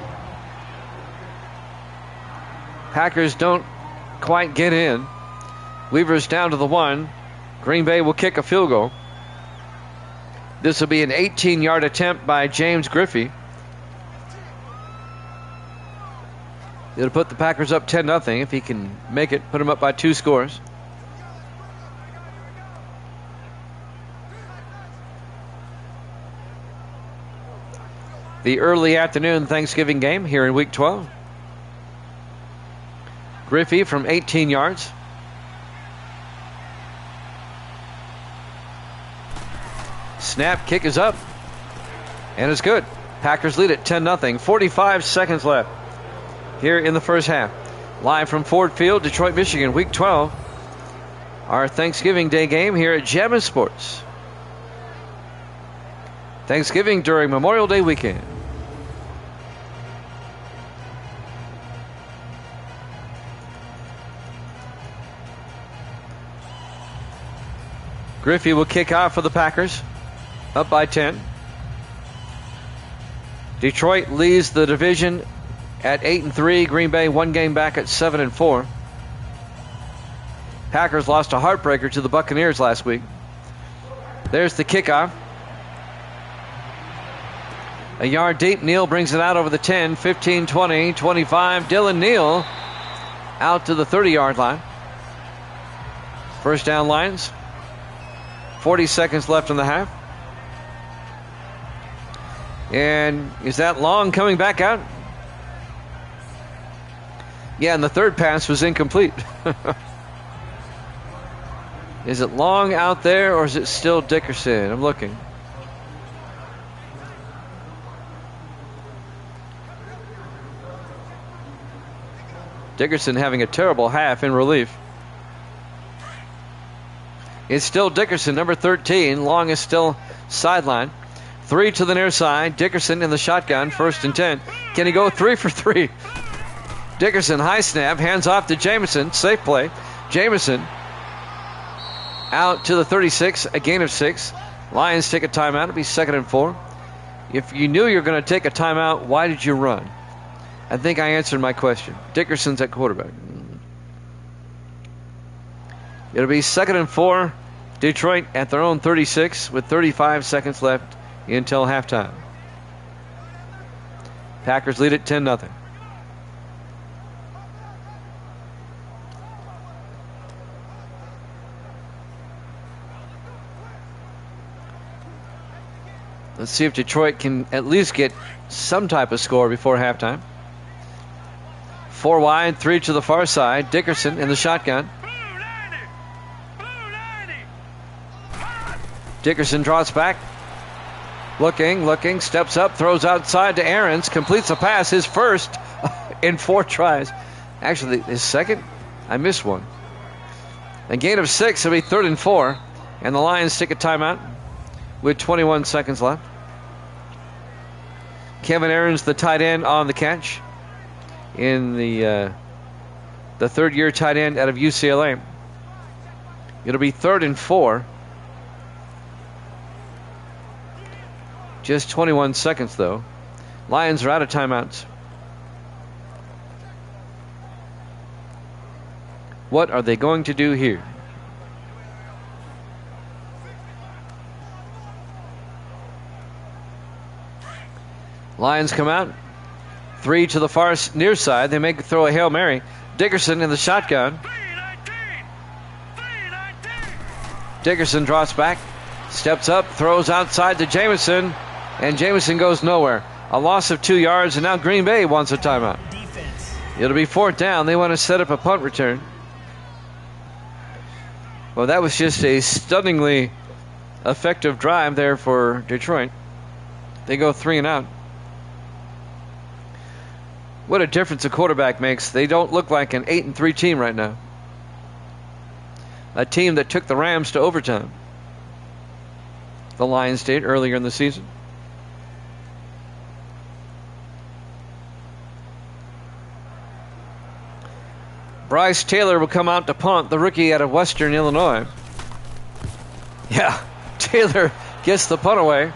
A: Packers don't quite get in. Weavers down to the 1. Green Bay will kick a field goal. This will be an 18-yard attempt by James Griffey. It'll put the Packers up 10-0 if he can make it, put them up by 2 scores. The early afternoon Thanksgiving game here in Week 12. Griffey from 18 yards. Snap, kick is up, and it's good. Packers lead it 10-0. 45 seconds left here in the first half. Live from Ford Field, Detroit, Michigan, Week 12. Our Thanksgiving Day game here at Jammin' Sports. Thanksgiving during Memorial Day weekend. Griffey will kick off for the Packers. Up by 10. Detroit leads the division at 8-3. Green Bay 1 game back at 7-4. Packers lost a heartbreaker to the Buccaneers last week. There's the kickoff. A yard deep. Neal brings it out over the 10, 15, 20, 25. Dylan Neal out to the 30-yard line. First down, Lions. 40 seconds left in the half. And is that Long coming back out? Yeah, and the third pass was incomplete. Is it Long out there or is it still Dickerson? I'm looking. Dickerson having a terrible half in relief. It's still Dickerson, number 13. Long is still sideline. 3 to the near side. Dickerson in the shotgun, 1st and 10. Can he go 3 for 3? Dickerson, high snap, hands off to Jamison. Safe play. Jamison out to the 36, a gain of 6. Lions take a timeout. It'll be 2nd and 4. If you knew you were going to take a timeout, why did you run? I think I answered my question. Dickerson's at quarterback. It'll be 2nd and 4. Detroit at their own 36 with 35 seconds left until halftime. Packers lead it 10-0. Let's see if Detroit can at least get some type of score before halftime. 4 wide, 3 to the far side. Dickerson in the shotgun. Dickerson draws back. Looking, steps up, throws outside to Aarons, completes a pass, his first in 4 tries. Actually, his second? I missed one. A gain of 6, it'll be 3rd and 4. And the Lions take a timeout with 21 seconds left. Kevin Aarons, the tight end, on the catch. In the 3rd-year tight end out of UCLA. It'll be 3rd and 4. Just 21 seconds, though. Lions are out of timeouts. What are they going to do here? Lions come out. 3 to the far near side. They make a throw a Hail Mary. Dickerson in the shotgun.
B: 319.
A: Dickerson drops back. Steps up. Throws outside to Jamison. And Jamison goes nowhere. A loss of 2 yards. And now Green Bay wants a timeout.
C: Defense.
A: It'll be 4th down. They want to set up a punt return. Well, that was just a stunningly effective drive there for Detroit. They go 3 and out. What a difference a quarterback makes. They don't look like an 8-3 team right now. A team that took the Rams to overtime. The Lions did earlier in the season. Bryce Taylor will come out to punt, the rookie out of Western Illinois. Yeah, Taylor gets the punt away.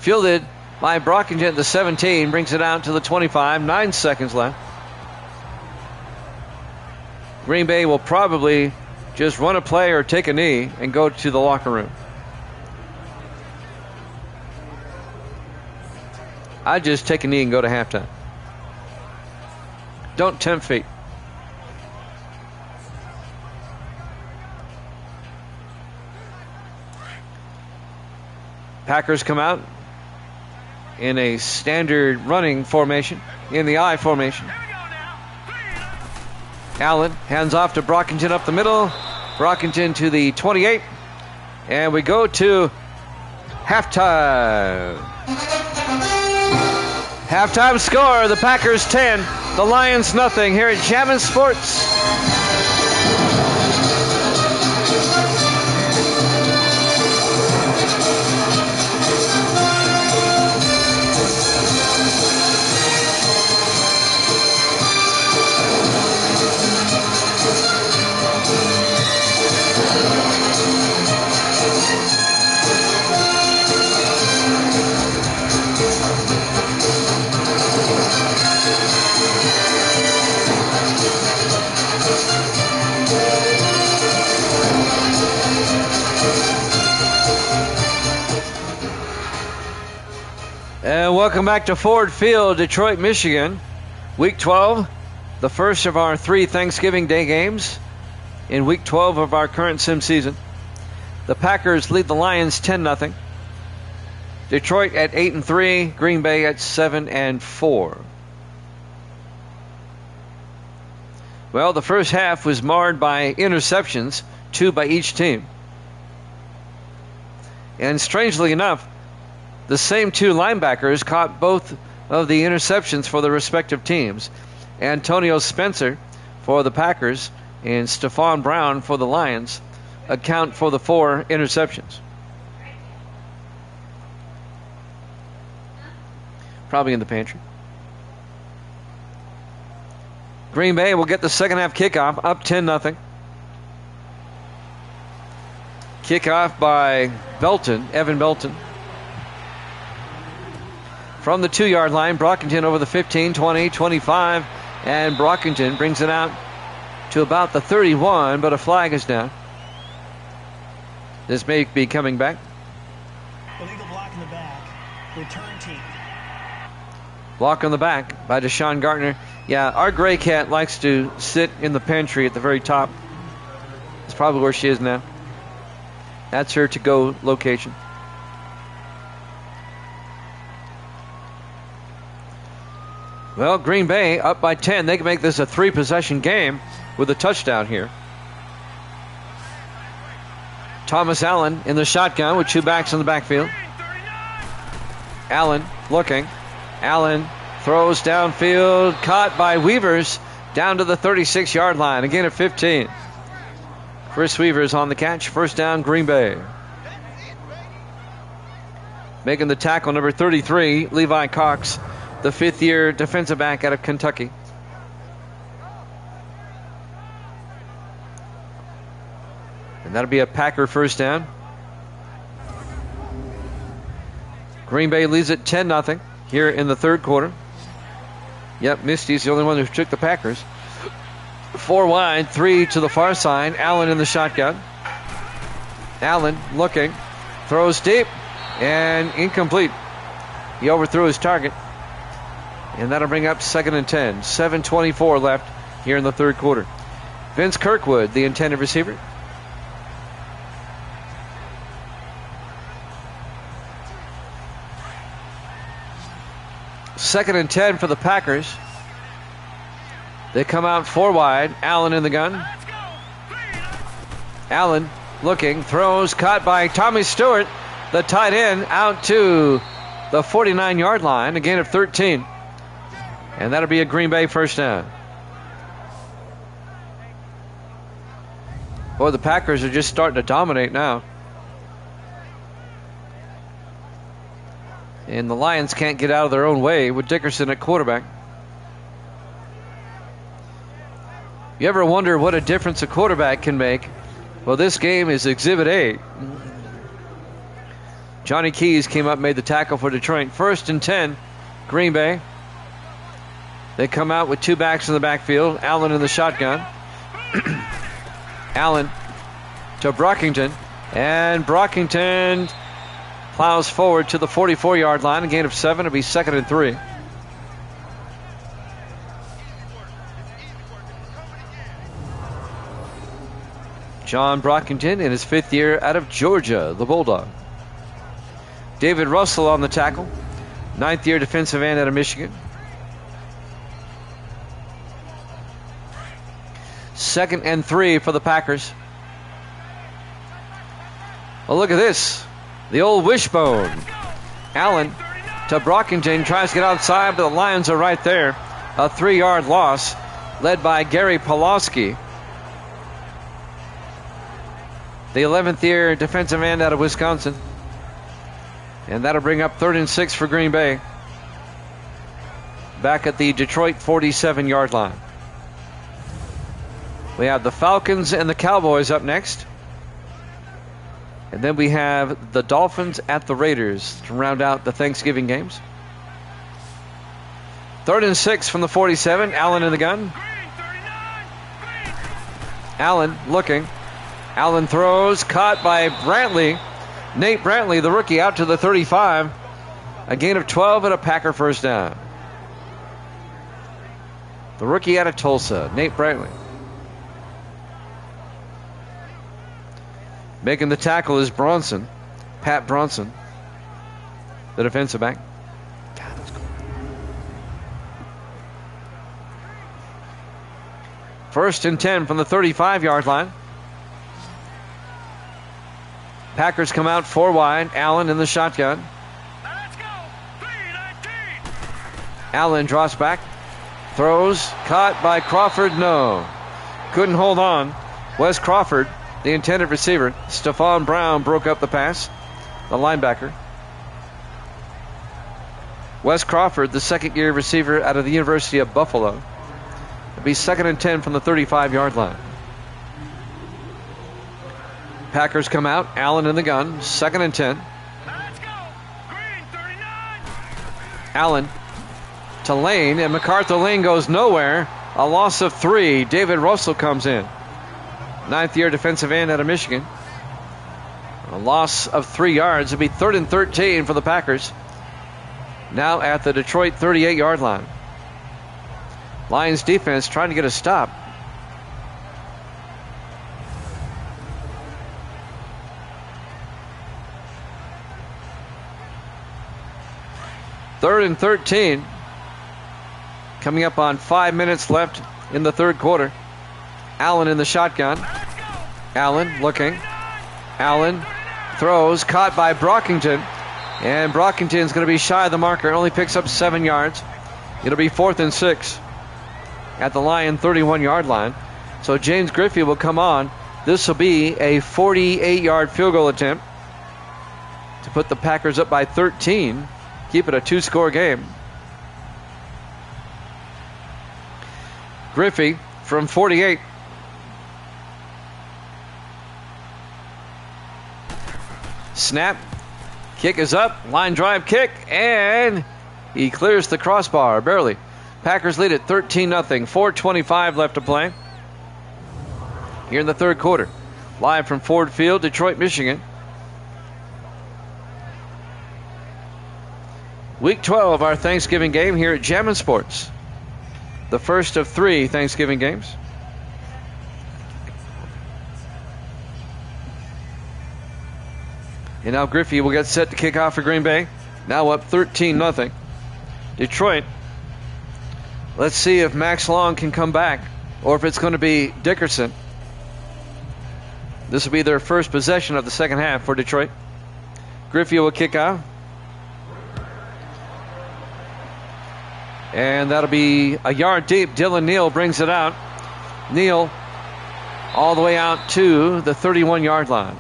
A: Fielded by Brockington at the 17, brings it out to the 25, 9 seconds left. Green Bay will probably just run a play or take a knee and go to the locker room. I'd just take a knee and go to halftime. Don't tempt fate. Packers come out in a standard running formation, in the I formation. Allen hands off to Brockington up the middle. Brockington to the 28. And we go to halftime. Halftime score, the Packers 10, the Lions nothing here at Jammin' Sports. And welcome back to Ford Field, Detroit, Michigan. Week 12, the first of our 3 Thanksgiving Day games in Week 12 of our current sim season. The Packers lead the Lions 10-0. Detroit at 8-3, Green Bay at 7-4. Well, the first half was marred by interceptions, 2 by each team. And strangely enough, the same 2 linebackers caught both of the interceptions for the respective teams. Antonio Spencer for the Packers and Stephon Brown for the Lions account for the 4 interceptions. Probably in the pantry. Green Bay will get the second half kickoff, up 10-0. Kickoff by Belton, Evan Belton. From the 2-yard line, Brockington over the 15, 20, 25, and Brockington brings it out to about the 31, but a flag is down. This may be coming back.
C: Illegal block in the back. Return team.
A: Block on the back by Deshaun Gartner. Yeah, our gray cat likes to sit in the pantry at the very top. That's probably where she is now. That's her to-go location. Well, Green Bay up by 10. They can make this a 3-possession game with a touchdown here. Thomas Allen in the shotgun with 2 backs in the backfield. Allen looking. Allen throws downfield, caught by Weavers down to the 36-yard line. Again at 15. Chris Weavers on the catch. First down, Green Bay. Making the tackle, number 33, Levi Cox, the 5th-year defensive back out of Kentucky. And that'll be a Packer first down. Green Bay leads it 10-0 here in the third quarter. Yep, Misty's the only one who took the Packers. 4 wide, 3 to the far side. Allen in the shotgun. Allen looking, throws deep, and incomplete. He overthrew his target. And that'll bring up 2nd and 10. 7:24 left here in the third quarter. Vince Kirkwood, the intended receiver. Second and 10 for the Packers. They come out 4 wide. Allen in the gun. Allen looking, throws, caught by Tommy Stewart, the tight end, out to the 49-yard line, a gain of 13. And that'll be a Green Bay first down. Boy, the Packers are just starting to dominate now. And the Lions can't get out of their own way with Dickerson at quarterback. You ever wonder what a difference a quarterback can make? Well, this game is Exhibit A. Johnny Keys came up and made the tackle for Detroit. 1st and 10, Green Bay. They come out with 2 backs in the backfield. Allen in the shotgun. Allen to Brockington. And Brockington plows forward to the 44-yard line. A gain of 7. It'll be 2nd and 3. John Brockington in his 5th year out of Georgia, the Bulldog. David Russell on the tackle. 9th year defensive end out of Michigan. 2nd and 3 for the Packers. Well, look at this. The old wishbone. Allen to Brockington. Tries to get outside, but the Lions are right there. A 3-yard loss led by Gary Pawlowski, the 11th year defensive end out of Wisconsin. And that'll bring up 3rd and 6 for Green Bay. Back at the Detroit 47-yard line. We have the Falcons and the Cowboys up next. And then we have the Dolphins at the Raiders to round out the Thanksgiving games. 3rd and 6 from the 47. Allen in the gun. Allen looking. Allen throws, caught by Brantley. Nate Brantley, the rookie, out to the 35. A gain of 12 and a Packer first down. The rookie out of Tulsa, Nate Brantley. Making the tackle is Bronson, Pat Bronson, the defensive back. God, that's cool. 1st and 10 from the 35-yard line. Packers come out 4 wide. Allen in the shotgun.
B: Let's go. 3-19.
A: Allen drops back. Throws. Caught by Crawford. No. Couldn't hold on. Wes Crawford, the intended receiver. Stephon Brown broke up the pass. The linebacker. Wes Crawford, the 2nd-year receiver out of the University of Buffalo. It'll be 2nd and 10 from the 35-yard line. Packers come out. Allen in the gun. 2nd and 10.
B: Let's go. Green 39.
A: Allen to Lane, and MacArthur Lane goes nowhere. A loss of 3. David Russell comes in. 9th year defensive end out of Michigan. A loss of 3 yards. It'll be 3rd and 13 for the Packers. Now at the Detroit 38-yard line. Lions defense trying to get a stop. Third and 13. Coming up on 5 minutes left in the third quarter. Allen in the shotgun. Allen looking. Allen throws, caught by Brockington. And Brockington's going to be shy of the marker. Only picks up 7 yards. It'll be 4th and 6 at the Lion 31-yard line. So James Griffey will come on. This will be a 48-yard field goal attempt to put the Packers up by 13. Keep it a 2-score game. Griffey from 48. Snap. Kick is up. Line drive kick. And he clears the crossbar, barely. Packers lead at 13-0. 4:25 left to play here in the third quarter. Live from Ford Field, Detroit, Michigan. Week 12, our Thanksgiving game here at Jammin' Sports. The first of 3 Thanksgiving games. And now Griffey will get set to kick off for Green Bay. Now up 13-0. Detroit. Let's see if Max Long can come back or if it's going to be Dickerson. This will be their first possession of the second half for Detroit. Griffey will kick off. And that'll be a yard deep. Dylan Neal brings it out. Neal all the way out to the 31-yard line.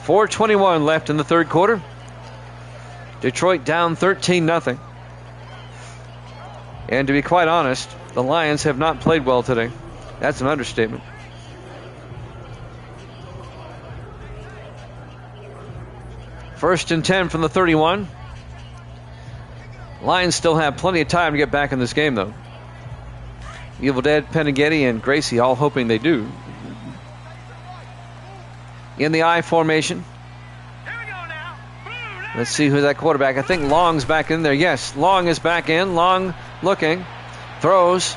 A: .421 left in the third quarter. Detroit down 13-0. And to be quite honest, the Lions have not played well today. That's an understatement. First and 10 from the 31. Lions still have plenty of time to get back in this game, though. Evil Dead, Peneghetti, and Gracie all hoping they do. In the I formation. Let's see who's that quarterback. I think Long's back in there. Yes, Long is back in. Long looking. Throws.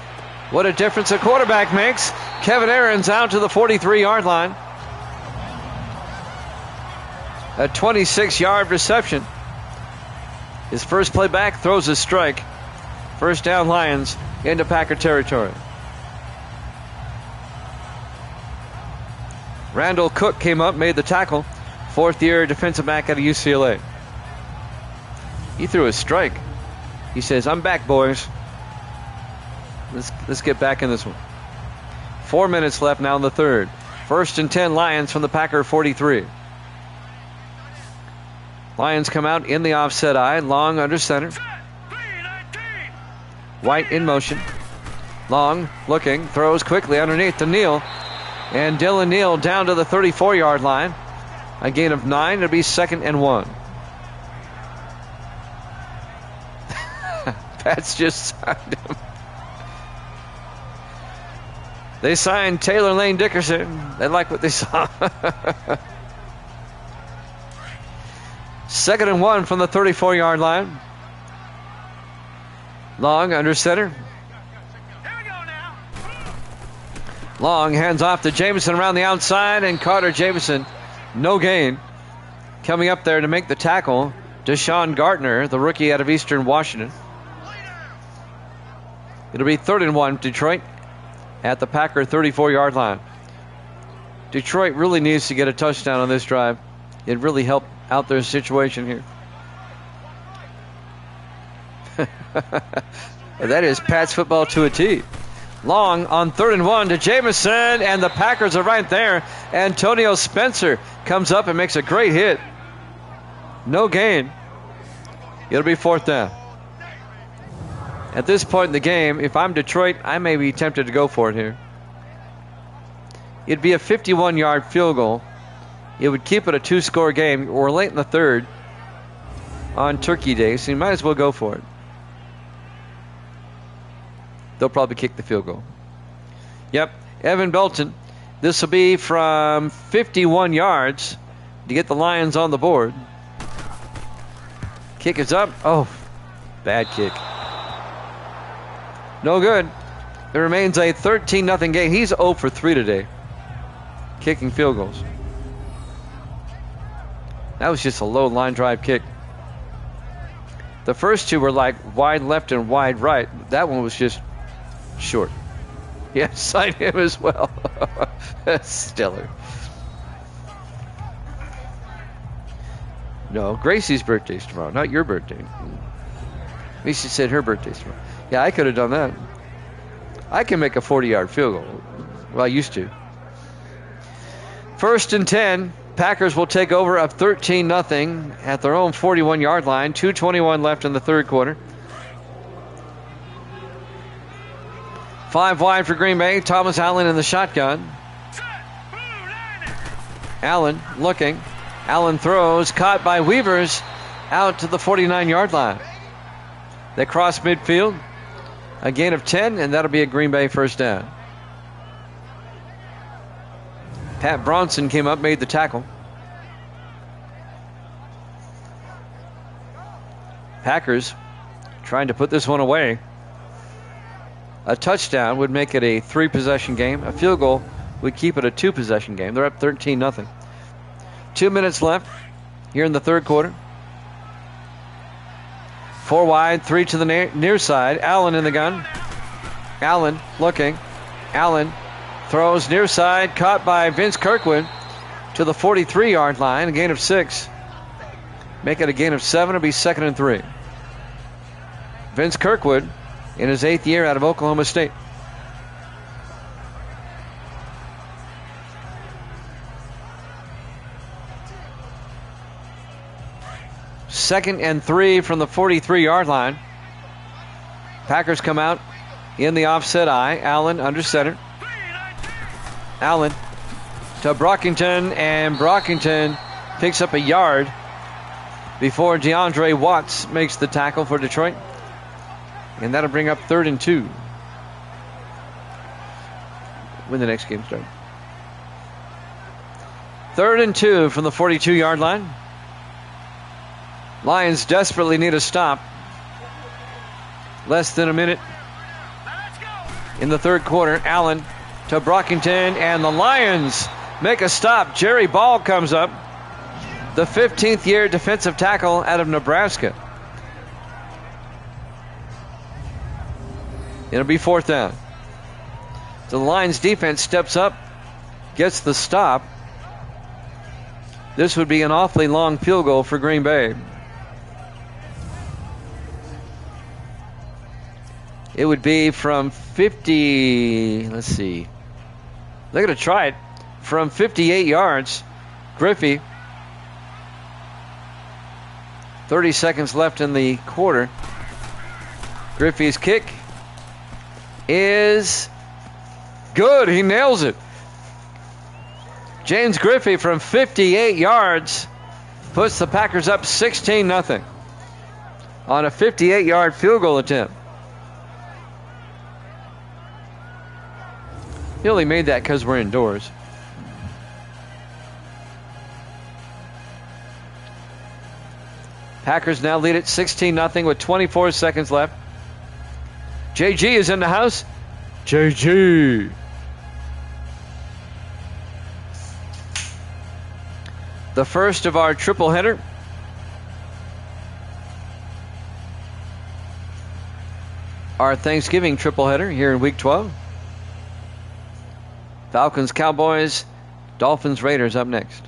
A: What a difference a quarterback makes. Kevin Aaron's out to the 43-yard line. A 26-yard reception. His first play back, throws a strike. First down, Lions into Packer territory. Randall Cook came up, made the tackle. Fourth-year defensive back out of UCLA. He threw a strike. He says, "I'm back, boys. Let's get back in this one." 4 minutes left now in the third. First and 10, Lions from the Packer 43. Lions come out in the offset I. Long under center. White in motion. Long looking. Throws quickly underneath to Neal. And Dylan Neal down to the 34-yard line. A gain of 9. It'll be 2nd and 1. Pats just signed him. They signed Taylor Lane Dickerson. They like what they saw. 2nd and 1 from the 34-yard line. Long under center. Long hands off to Jameson around the outside, and Carter Jameson, no gain. Coming up there to make the tackle, Deshaun Gardner, the rookie out of Eastern Washington. It'll be 3rd and 1, Detroit, at the Packer 34-yard line. Detroit really needs to get a touchdown on this drive. It really helped out their situation here. That is Pats football to a T. Long on 3rd and 1 to Jameson, and the Packers are right there. Antonio Spencer comes up and makes a great hit. No gain. It'll be 4th down. At this point in the game, if I'm Detroit, I may be tempted to go for it here. It'd be a 51-yard field goal. It would keep it a 2-score game. We're late in the third on Turkey Day, so you might as well go for it. They'll probably kick the field goal. Yep, Evan Belton. This will be from 51 yards to get the Lions on the board. Kick is up. Oh, bad kick. No good. It remains a 13-0 game. He's 0 for 3 today, kicking field goals. That was just a low line drive kick. The first two were like wide left and wide right. That one was just short. Yeah, sign him as well. That's stellar. No, Gracie's birthday's tomorrow, not your birthday. At least she said her birthday's tomorrow. Yeah, I could have done that. I can make a 40-yard field goal. Well, I used to. 1st and 10. Packers will take over up 13-0 at their own 41-yard line. 2:21 left in the third quarter. 5 wide for Green Bay. Thomas Allen in the shotgun. Allen looking. Allen throws. Caught by Weavers. Out to the 49-yard line. They cross midfield. A gain of 10, and that'll be a Green Bay first down. Pat Bronson came up, made the tackle. Packers trying to put this one away. A touchdown would make it a 3-possession game. A field goal would keep it a 2-possession game. They're up 13-0. 2 minutes left here in the third quarter. 4 wide, 3 to the near side. Allen in the gun. Allen looking. Allen throws near side, caught by Vince Kirkwood to the 43-yard line. A gain of 6. Make it a gain of 7. It'll be 2nd and 3. Vince Kirkwood in his 8th year out of Oklahoma State. Second and 3 from the 43-yard line. Packers come out in the offset eye. Allen under center. Allen to Brockington, and Brockington picks up a yard before DeAndre Watts makes the tackle for Detroit. And that'll bring up 3rd and 2 when the next game starts. 3rd and 2 from the 42-yard line. Lions desperately need a stop. Less than a minute in the third quarter. Allen to Brockington, and the Lions make a stop. Jerry Ball comes up, the 15th year defensive tackle out of Nebraska. It'll be 4th down. So the Lions defense steps up, gets the stop. This would be an awfully long field goal for Green Bay. It would be from 50, let's see. They're going to try it from 58 yards. Griffey, 30 seconds left in the quarter. Griffey's kick is good. He nails it. James Griffey from 58 yards puts the Packers up 16-0 on a 58-yard field goal attempt. He only made that because we're indoors. Packers now lead it 16-0 with 24 seconds left. JG is in the house. JG. The first of our triple header. Our Thanksgiving triple header here in Week 12. Falcons, Cowboys, Dolphins, Raiders up next.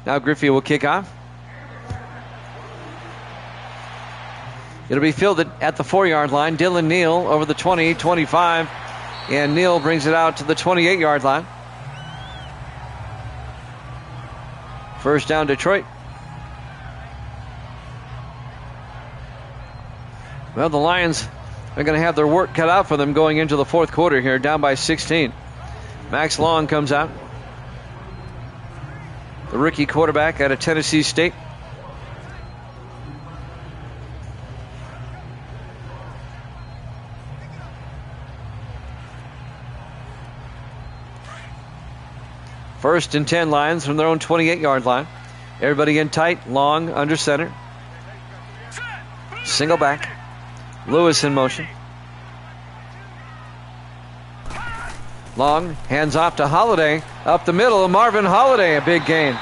A: Now Griffey will kick off. It'll be fielded at the 4-yard line. Dylan Neal over the 20, 25, and Neal brings it out to the 28-yard line. First down, Detroit. Well, the Lions are going to have their work cut out for them going into the fourth quarter here, down by 16. Max Long comes out, the rookie quarterback out of Tennessee State. First and 10 Lions from their own 28-yard line. Everybody in tight. Long under center. Single back. Lewis in motion. Long hands off to Holiday. Up the middle. Marvin Holiday, a big gain.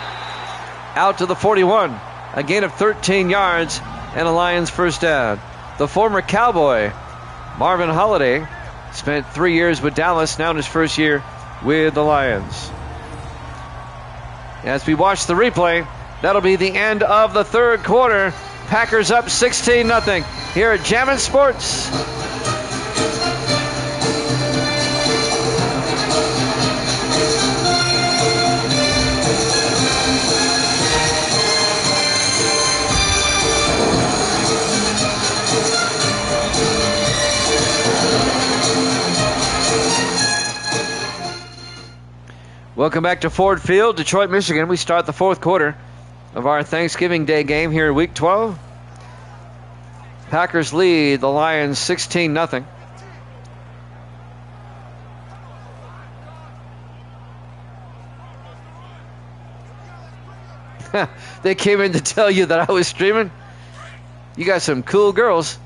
A: Out to the 41. A gain of 13 yards and a Lions first down. The former Cowboy, Marvin Holiday, spent 3 years with Dallas, now in his first year with the Lions. As we watch the replay, that'll be the end of the third quarter. Packers up 16-0 here at Jammin' Sports. Welcome back to Ford Field, Detroit, Michigan. We start the fourth quarter of our Thanksgiving Day game here in Week 12. Packers lead the Lions 16-0. They came in to tell you that I was streaming. You got some cool girls.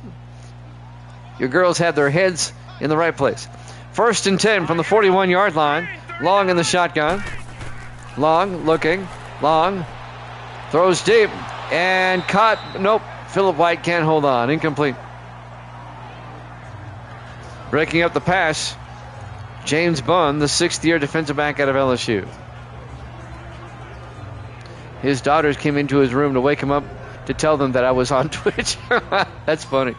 A: Your girls had their heads in the right place. 1st and 10 from the 41-yard line. Long in the shotgun. Long looking. Long throws deep and caught. Nope. Philip White can't hold on. Incomplete. Breaking up the pass, James Bunn, the 6th-year defensive back out of LSU. His daughters came into his room to wake him up to tell them that I was on Twitch. That's funny.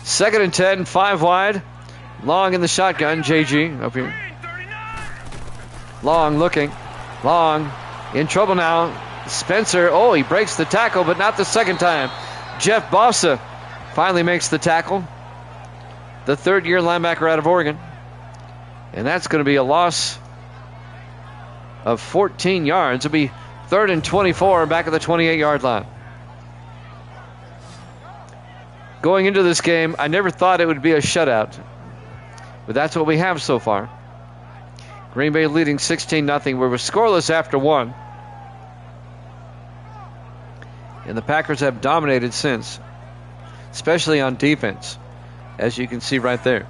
A: 2nd and 10, 5 wide. Long in the shotgun, JG up here. Long looking. Long in trouble now. Spencer, oh, he breaks the tackle, but not the second time. Jeff Bossa finally makes the tackle. The 3rd-year linebacker out of Oregon. And that's going to be a loss of 14 yards. It'll be 3rd and 24 back at the 28-yard line. Going into this game, I never thought it would be a shutout. But that's what we have so far. Green Bay leading 16-0. We were scoreless after 1. And the Packers have dominated since, especially on defense, as you can see right there.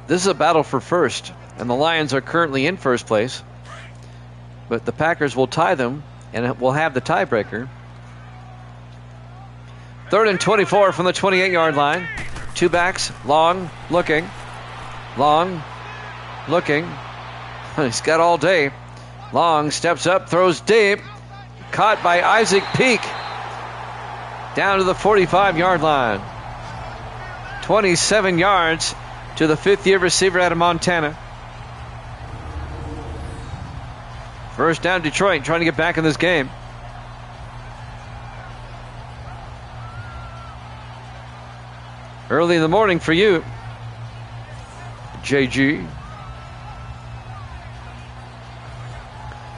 A: This is a battle for first, and the Lions are currently in first place. But the Packers will tie them, and will have the tiebreaker. 3rd and 24 from the 28-yard line. 2 backs, Long looking. Long looking. He's got all day. Long steps up, throws deep. Caught by Isaac Peak. Down to the 45-yard line. 27 yards to the 5th-year receiver out of Montana. First down, Detroit trying to get back in this game. Early in the morning for you, JG.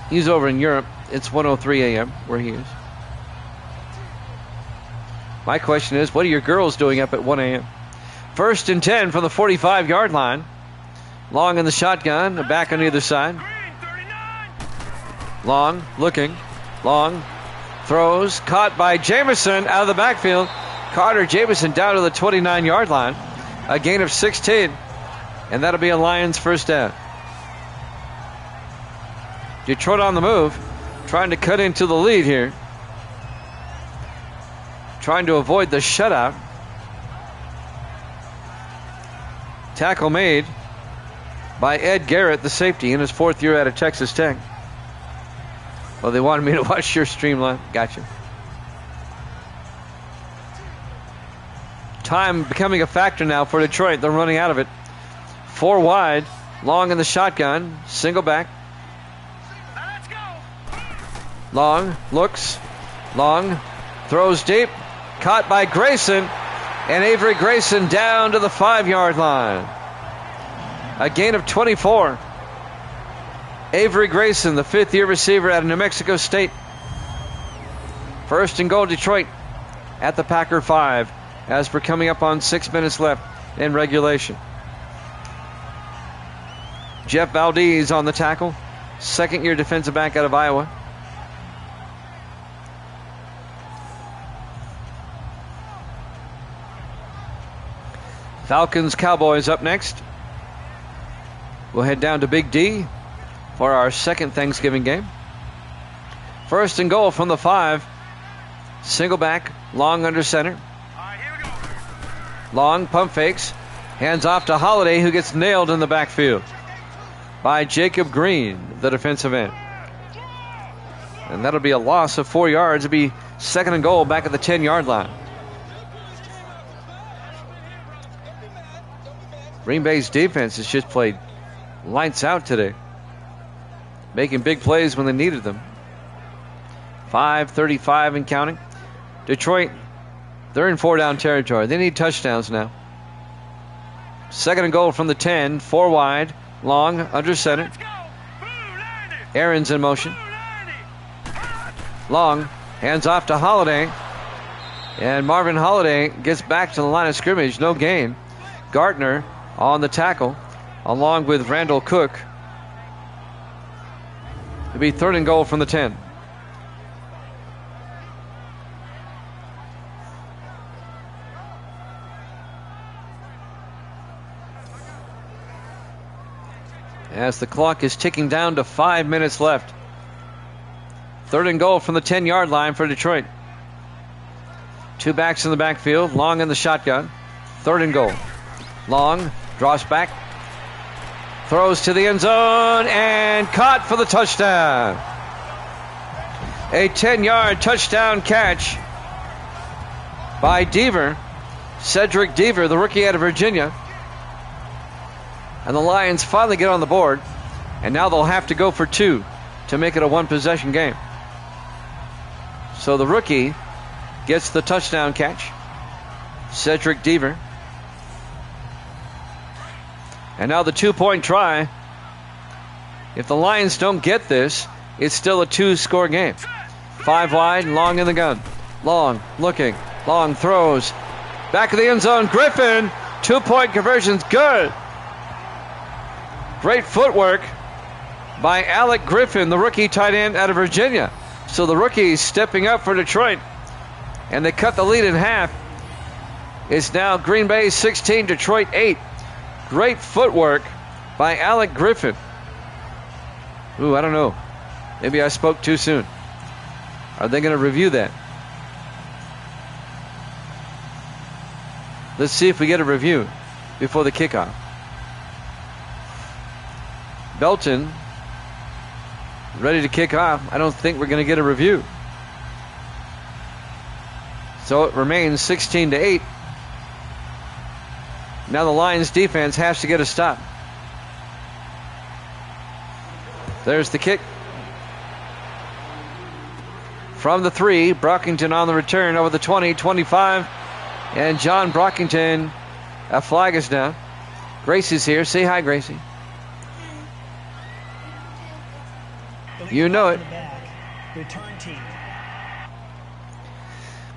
A: He's over in Europe. It's 1:03 a.m. where he is. My question is, what are your girls doing up at 1 a.m.? 1st and 10 from the 45-yard line. Long in the shotgun, back on either side. Long looking. Long throws, caught by Jamison out of the backfield. Carter Jamison down to the 29-yard line. A gain of 16. And that'll be a Lions first down. Detroit on the move, trying to cut into the lead here. Trying to avoid the shutout. Tackle made by Ed Garrett, the safety, in his 4th year out of Texas Tech. Well, they wanted me to watch your stream live. Gotcha. Time becoming a factor now for Detroit. They're running out of it. 4 wide. Long in the shotgun. Single back. Long looks. Long throws deep. Caught by Grayson. And Avery Grayson down to the 5-yard line. A gain of 24. Avery Grayson, the 5th-year receiver out of New Mexico State. 1st and goal, Detroit at the Packer 5 as we're coming up on 6 minutes left in regulation. Jeff Valdez on the tackle. 2nd-year defensive back out of Iowa. Falcons Cowboys up next. We'll head down to Big D for our second Thanksgiving game. 1st and goal from the 5. Single back, Long under center. Long pump fakes. Hands off to Holiday, who gets nailed in the backfield by Jacob Green, the defensive end. And that'll be a loss of 4 yards. It'll be 2nd and goal back at the 10-yard line. Green Bay's defense has just played lights out today, making big plays when they needed them. 5:35 and counting. Detroit, they're in 4-down territory. They need touchdowns now. 2nd and goal from the 10, 4 wide, Long under center. Aaron's in motion. Long hands off to Holiday, and Marvin Holiday gets back to the line of scrimmage. No gain. Gartner on the tackle, along with Randall Cook. It'll be 3rd and goal from the 10. As the clock is ticking down to 5 minutes left. 3rd and goal from the 10-yard line for Detroit. 2 backs in the backfield. Long in the shotgun. 3rd and goal. Long draws back. Throws to the end zone and caught for the touchdown. A 10-yard touchdown catch by Deaver. Cedric Deaver, the rookie out of Virginia. And the Lions finally get on the board. And now they'll have to go for 2 to make it a 1-possession game. So the rookie gets the touchdown catch. Cedric Deaver. And now the 2-point try. If the Lions don't get this, it's still a 2-score game. 5 wide, Long in the gun. Long looking. Long throws. Back of the end zone, Griffin. 2-point conversion's good. Great footwork by Alec Griffin, the rookie tight end out of Virginia. So the rookie stepping up for Detroit. And they cut the lead in half. It's now Green Bay 16, Detroit 8. Great footwork by Alec Griffin. Ooh, I don't know. Maybe I spoke too soon. Are they going to review that? Let's see if we get a review before the kickoff. Belton ready to kick off. I don't think we're going to get a review. So it remains 16-8. Now the Lions defense has to get a stop. There's the kick. From the 3, Brockington on the return over the 20, 25. And John Brockington, a flag is down. Gracie's here. Say hi, Gracie. You know it.
C: Return team.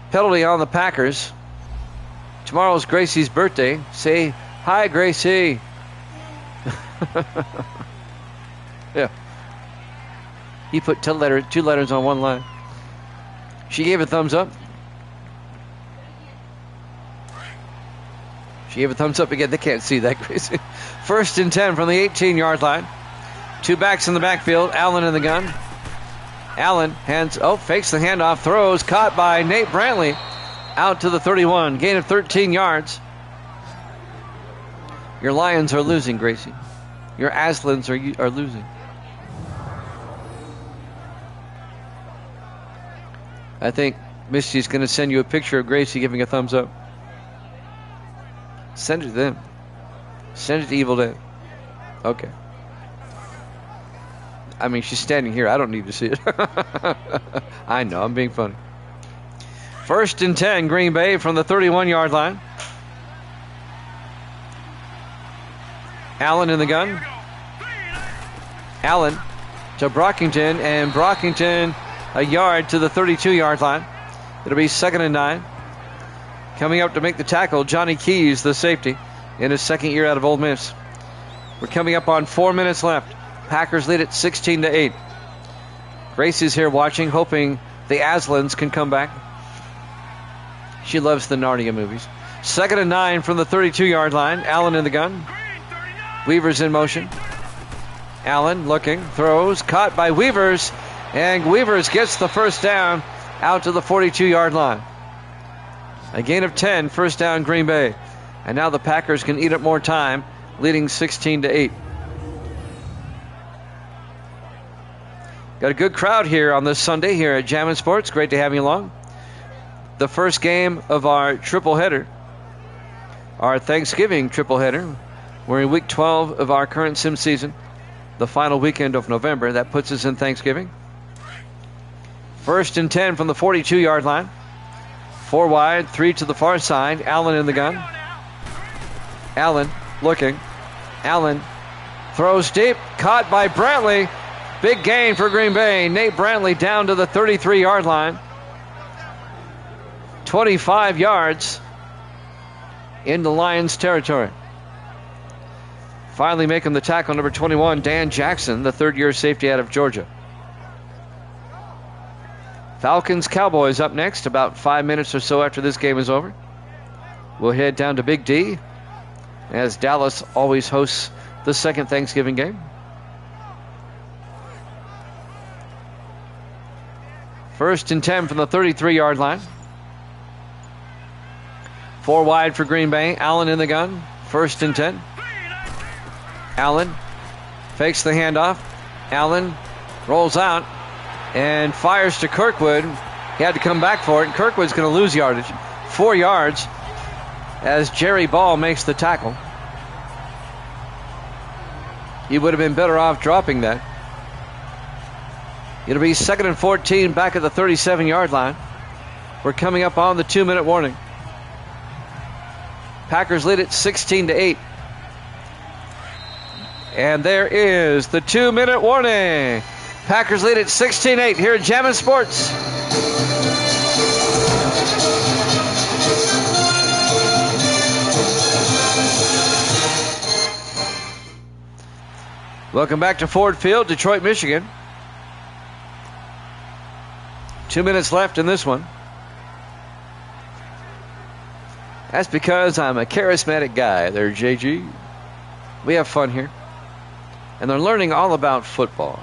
A: Penalty on the Packers. Tomorrow's Gracie's birthday. Say hi, Gracie. Yeah. He put 2 letters on one line. She gave a thumbs up. She gave a thumbs up again. They can't see that, Gracie. 1st and 10 from the 18-yard line. 2 backs in the backfield. Allen in the gun. Allen fakes the handoff, throws, caught by Nate Brantley. Out to the 31, gain of 13 yards. Your Lions are losing, Gracie. Your Aslans are losing. I think Misty's going to send you a picture of Gracie giving a thumbs up. Send it to them. Send it to Evil Dead. Okay. I mean, she's standing here. I don't need to see it. I know, I'm being funny. 1st and 10, Green Bay from the 31-yard line. Allen in the gun. Allen to Brockington, and Brockington a yard to the 32-yard line. It'll be 2nd and 9. Coming up to make the tackle, Johnny Keys, the safety, in his 2nd year out of Ole Miss. We're coming up on 4 minutes left. Packers lead it 16-8. Gracie's here watching, hoping the Aslans can come back. She loves the Narnia movies. 2nd and 9 from the 32-yard line. Allen in the gun. Weaver's in motion. Allen looking, throws, caught by Weavers, and Weavers gets the 1st down out to the 42-yard line. A gain of 10, 1st down Green Bay. And now the Packers can eat up more time, leading 16-8. Got a good crowd here on this Sunday here at Jammin' Sports. Great to have you along. The first game of our triple header, our Thanksgiving triple header. We're in week 12 of our current sim season, the final weekend of November. That puts us in Thanksgiving. 1st and 10 from the 42-yard line. 4 wide, 3 to the far side. Allen in the gun. Allen looking. Allen throws deep, caught by Brantley. Big gain for Green Bay. Nate Brantley down to the 33-yard line. 25 yards into Lions territory. Finally making the tackle, number 21, Dan Jackson, the 3rd-year safety out of Georgia. Falcons Cowboys up next, about 5 minutes or so after this game is over. We'll head down to Big D as Dallas always hosts the second Thanksgiving game. First and 10 from the 33-yard line. 4 wide for Green Bay. Allen in the gun. First and 10. Allen fakes the handoff. Allen rolls out and fires to Kirkwood. He had to come back for it. And Kirkwood's going to lose yardage. 4 yards as Jerry Ball makes the tackle. He would have been better off dropping that. It'll be 2nd and 14 back at the 37-yard line. We're coming up on the 2-minute warning. Packers lead it 16-8. And there is the 2-minute warning. Packers lead it 16-8 here at Jammin' Sports. Welcome back to Ford Field, Detroit, Michigan. 2 minutes left in this one. That's because I'm a charismatic guy there, JG. We have fun here. And they're learning all about football.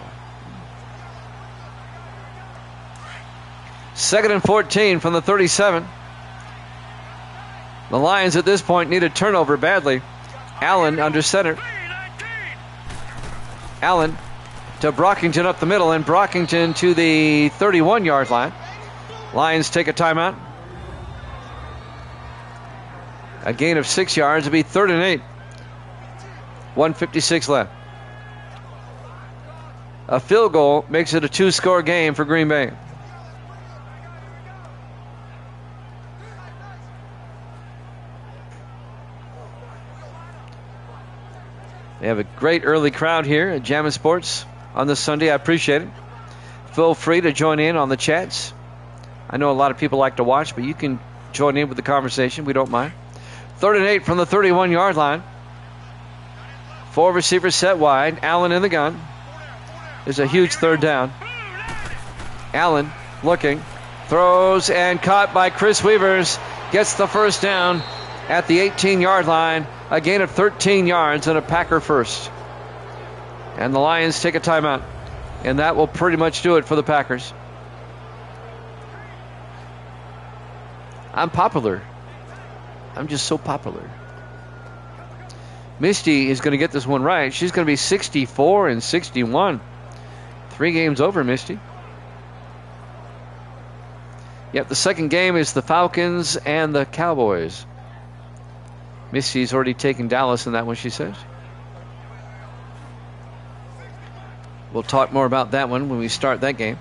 A: 2nd and 14 from the 37. The Lions at this point need a turnover badly. Allen under center. Allen to Brockington up the middle, and Brockington to the 31-yard line. Lions take a timeout. A gain of 6 yards. It'll be 3rd and 8. 1:56 left. A field goal makes it a 2-score game for Green Bay. They have a great early crowd here at Jammin' Sports on this Sunday. I appreciate it. Feel free to join in on the chats. I know a lot of people like to watch, but you can join in with the conversation. We don't mind. 3rd and 8 from the 31-yard line. 4 receivers set wide. Allen in the gun. There's a huge 3rd down. Allen looking. Throws and caught by Chris Weavers. Gets the 1st down at the 18-yard line. A gain of 13 yards and a Packer first. And the Lions take a timeout. And that will pretty much do it for the Packers. I'm popular. I'm just so popular. Misty is going to get this one right. She's going to be 64 and 61. 3 games over, Misty. Yep, the second game is the Falcons and the Cowboys. Misty's already taken Dallas in that one, she says. We'll talk more about that one when we start that game.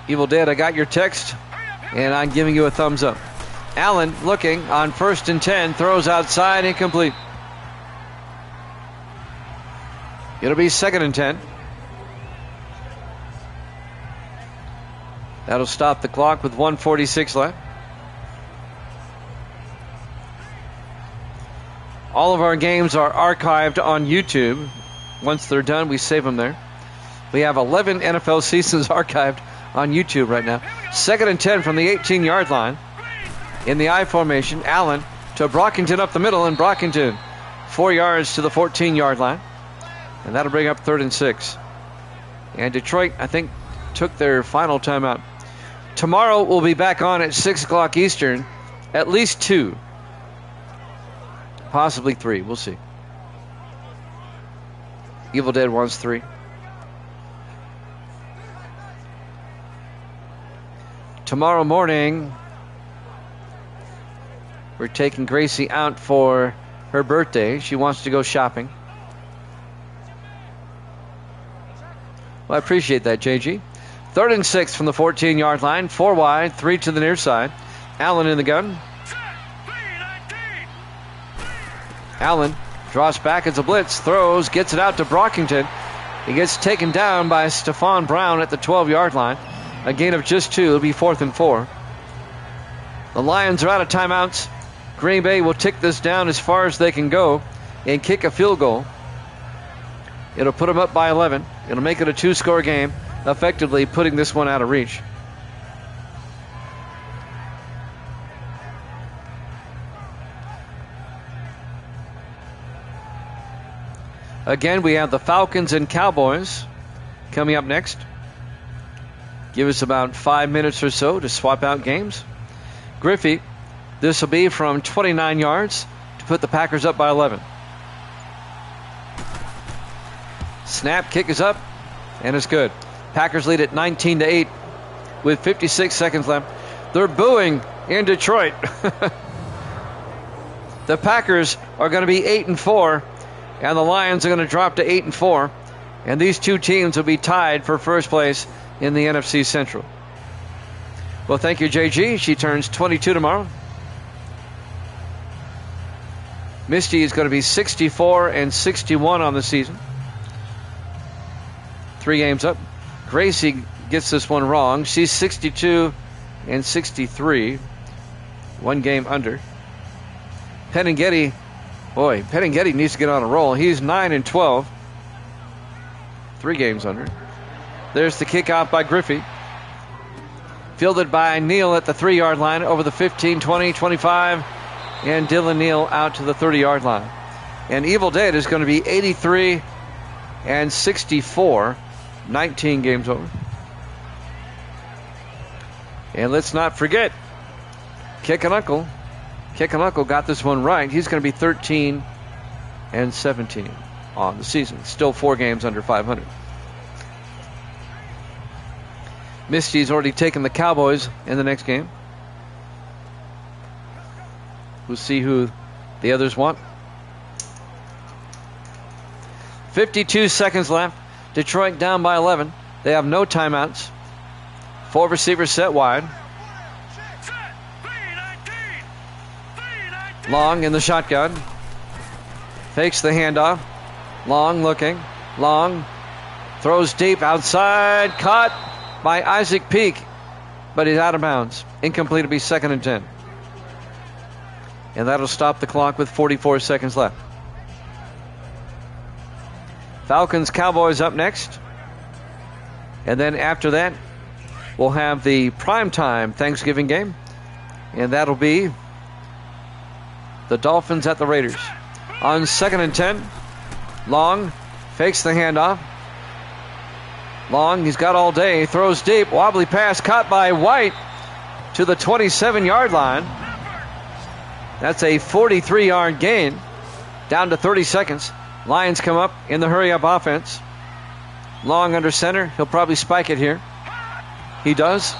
A: Evil Dead, I got your text, and I'm giving you a thumbs up. Allen looking on 1st and 10, throws outside, incomplete. It'll be 2nd and 10. That'll stop the clock with 1:46 left. All of our games are archived on YouTube. Once they're done, we save them there. We have 11 NFL seasons archived on YouTube right now. 2nd and 10 from the 18-yard line. In the I formation, Allen to Brockington up the middle, and Brockington 4 yards to the 14-yard line. And that'll bring up 3rd and 6. And Detroit, I think, took their final timeout. Tomorrow we'll be back on at 6 o'clock Eastern. At least 2. Possibly 3. We'll see. Evil Dead wants 3. Tomorrow morning, we're taking Gracie out for her birthday. She wants to go shopping. Well, I appreciate that, JG. 3rd and 6 from the 14-yard line. 4 wide, 3 to the near side. Allen in the gun. Allen draws back as a blitz, throws, gets it out to Brockington. He gets taken down by Stephon Brown at the 12-yard line. A gain of just 2. It'll be 4th and 4. The Lions are out of timeouts. Green Bay will tick this down as far as they can go and kick a field goal. It'll put them up by 11. It'll make it a 2-score game, effectively putting this one out of reach. Again, we have the Falcons and Cowboys coming up next. Give us about 5 minutes or so to swap out games. Griffey, this will be from 29 yards to put the Packers up by 11. Snap, kick is up, and it's good. Packers lead at 19-8 with 56 seconds left. They're booing in Detroit. The Packers are going to be 8-4, and the Lions are going to drop to 8-4, and these two teams will be tied for first place in the NFC Central. Well, thank you, JG. She turns 22 tomorrow. Misty is going to be 64 and 61 on the season. 3 games up. Gracie gets this one wrong. She's 62 and 63. 1 game under. Penningetty, boy, Penningetty needs to get on a roll. He's 9 and 12. 3 games under. There's the kick out by Griffey. Fielded by Neal at the 3-yard line over the 15, 20, 25. And Dylan Neal out to the 30-yard line. And Evil Dead is going to be 83 and 64. 19 games over. And let's not forget, Kick and Uncle. Kick and Uncle got this one right. He's going to be 13 and 17 on the season. Still 4 games under 500. Misty's already taken the Cowboys in the next game. We'll see who the others want. 52 seconds left. Detroit down by 11. They have no timeouts. 4 receivers set wide. Long in the shotgun. Fakes the handoff. Long looking. Long throws deep outside. Caught by Isaac Peak. But he's out of bounds. Incomplete. It'll be 2nd and 10. And that'll stop the clock with 44 seconds left. Falcons, Cowboys up next. And then after that, we'll have the primetime Thanksgiving game. And that'll be the Dolphins at the Raiders. On 2nd and 10, Long fakes the handoff. Long, he's got all day, throws deep, wobbly pass caught by White to the 27-yard line. That's a 43-yard gain, down to 30 seconds. Lions come up in the hurry-up offense. Long under center. He'll probably spike it here. He does.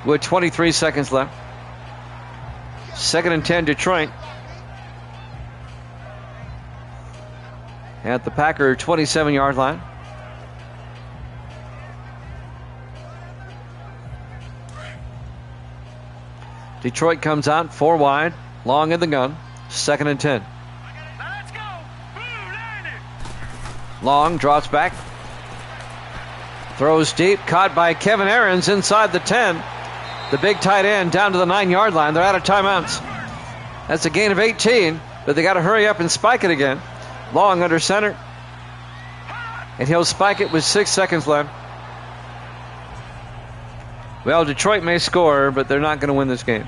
A: With 23 seconds left. 2nd and 10, Detroit. At the Packer 27-yard line. Detroit comes out 4 wide. Long in the gun. 2nd and 10. Long drops back. Throws deep. Caught by Kevin Aarons inside the 10. The big tight end down to the 9-yard line. They're out of timeouts. That's a gain of 18, but they got to hurry up and spike it again. Long under center. And he'll spike it with 6 seconds left. Well, Detroit may score, but they're not going to win this game.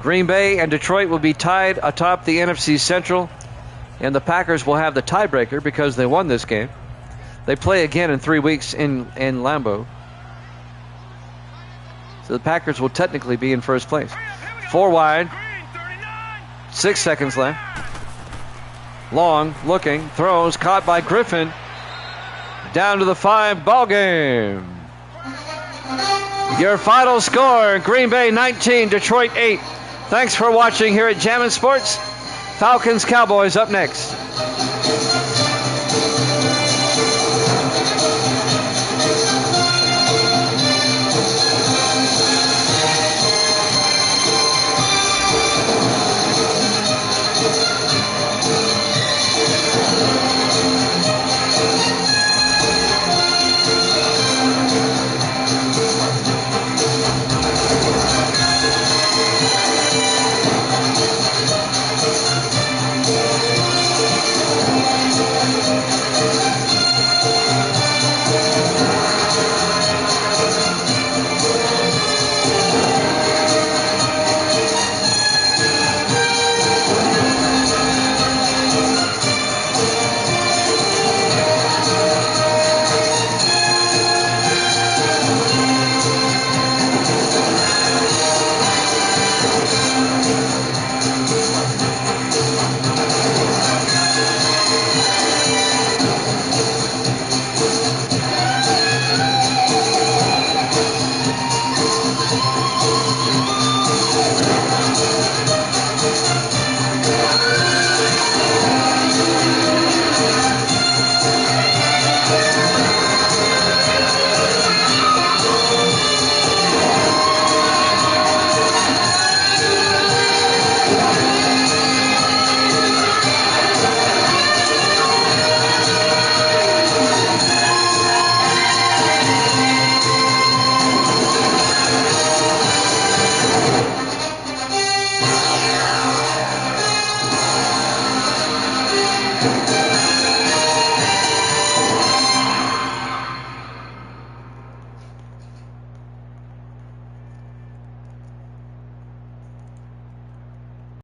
A: Green Bay and Detroit will be tied atop the NFC Central. And the Packers will have the tiebreaker because they won this game. They play again in 3 weeks in Lambeau. So the Packers will technically be in first place. 4 wide. 6 seconds left. Long, looking, throws, caught by Griffin. Down to the 5, ball game. Your final score, Green Bay 19, Detroit 8. Thanks for watching here at Jammin' Sports. Falcons, Cowboys up next.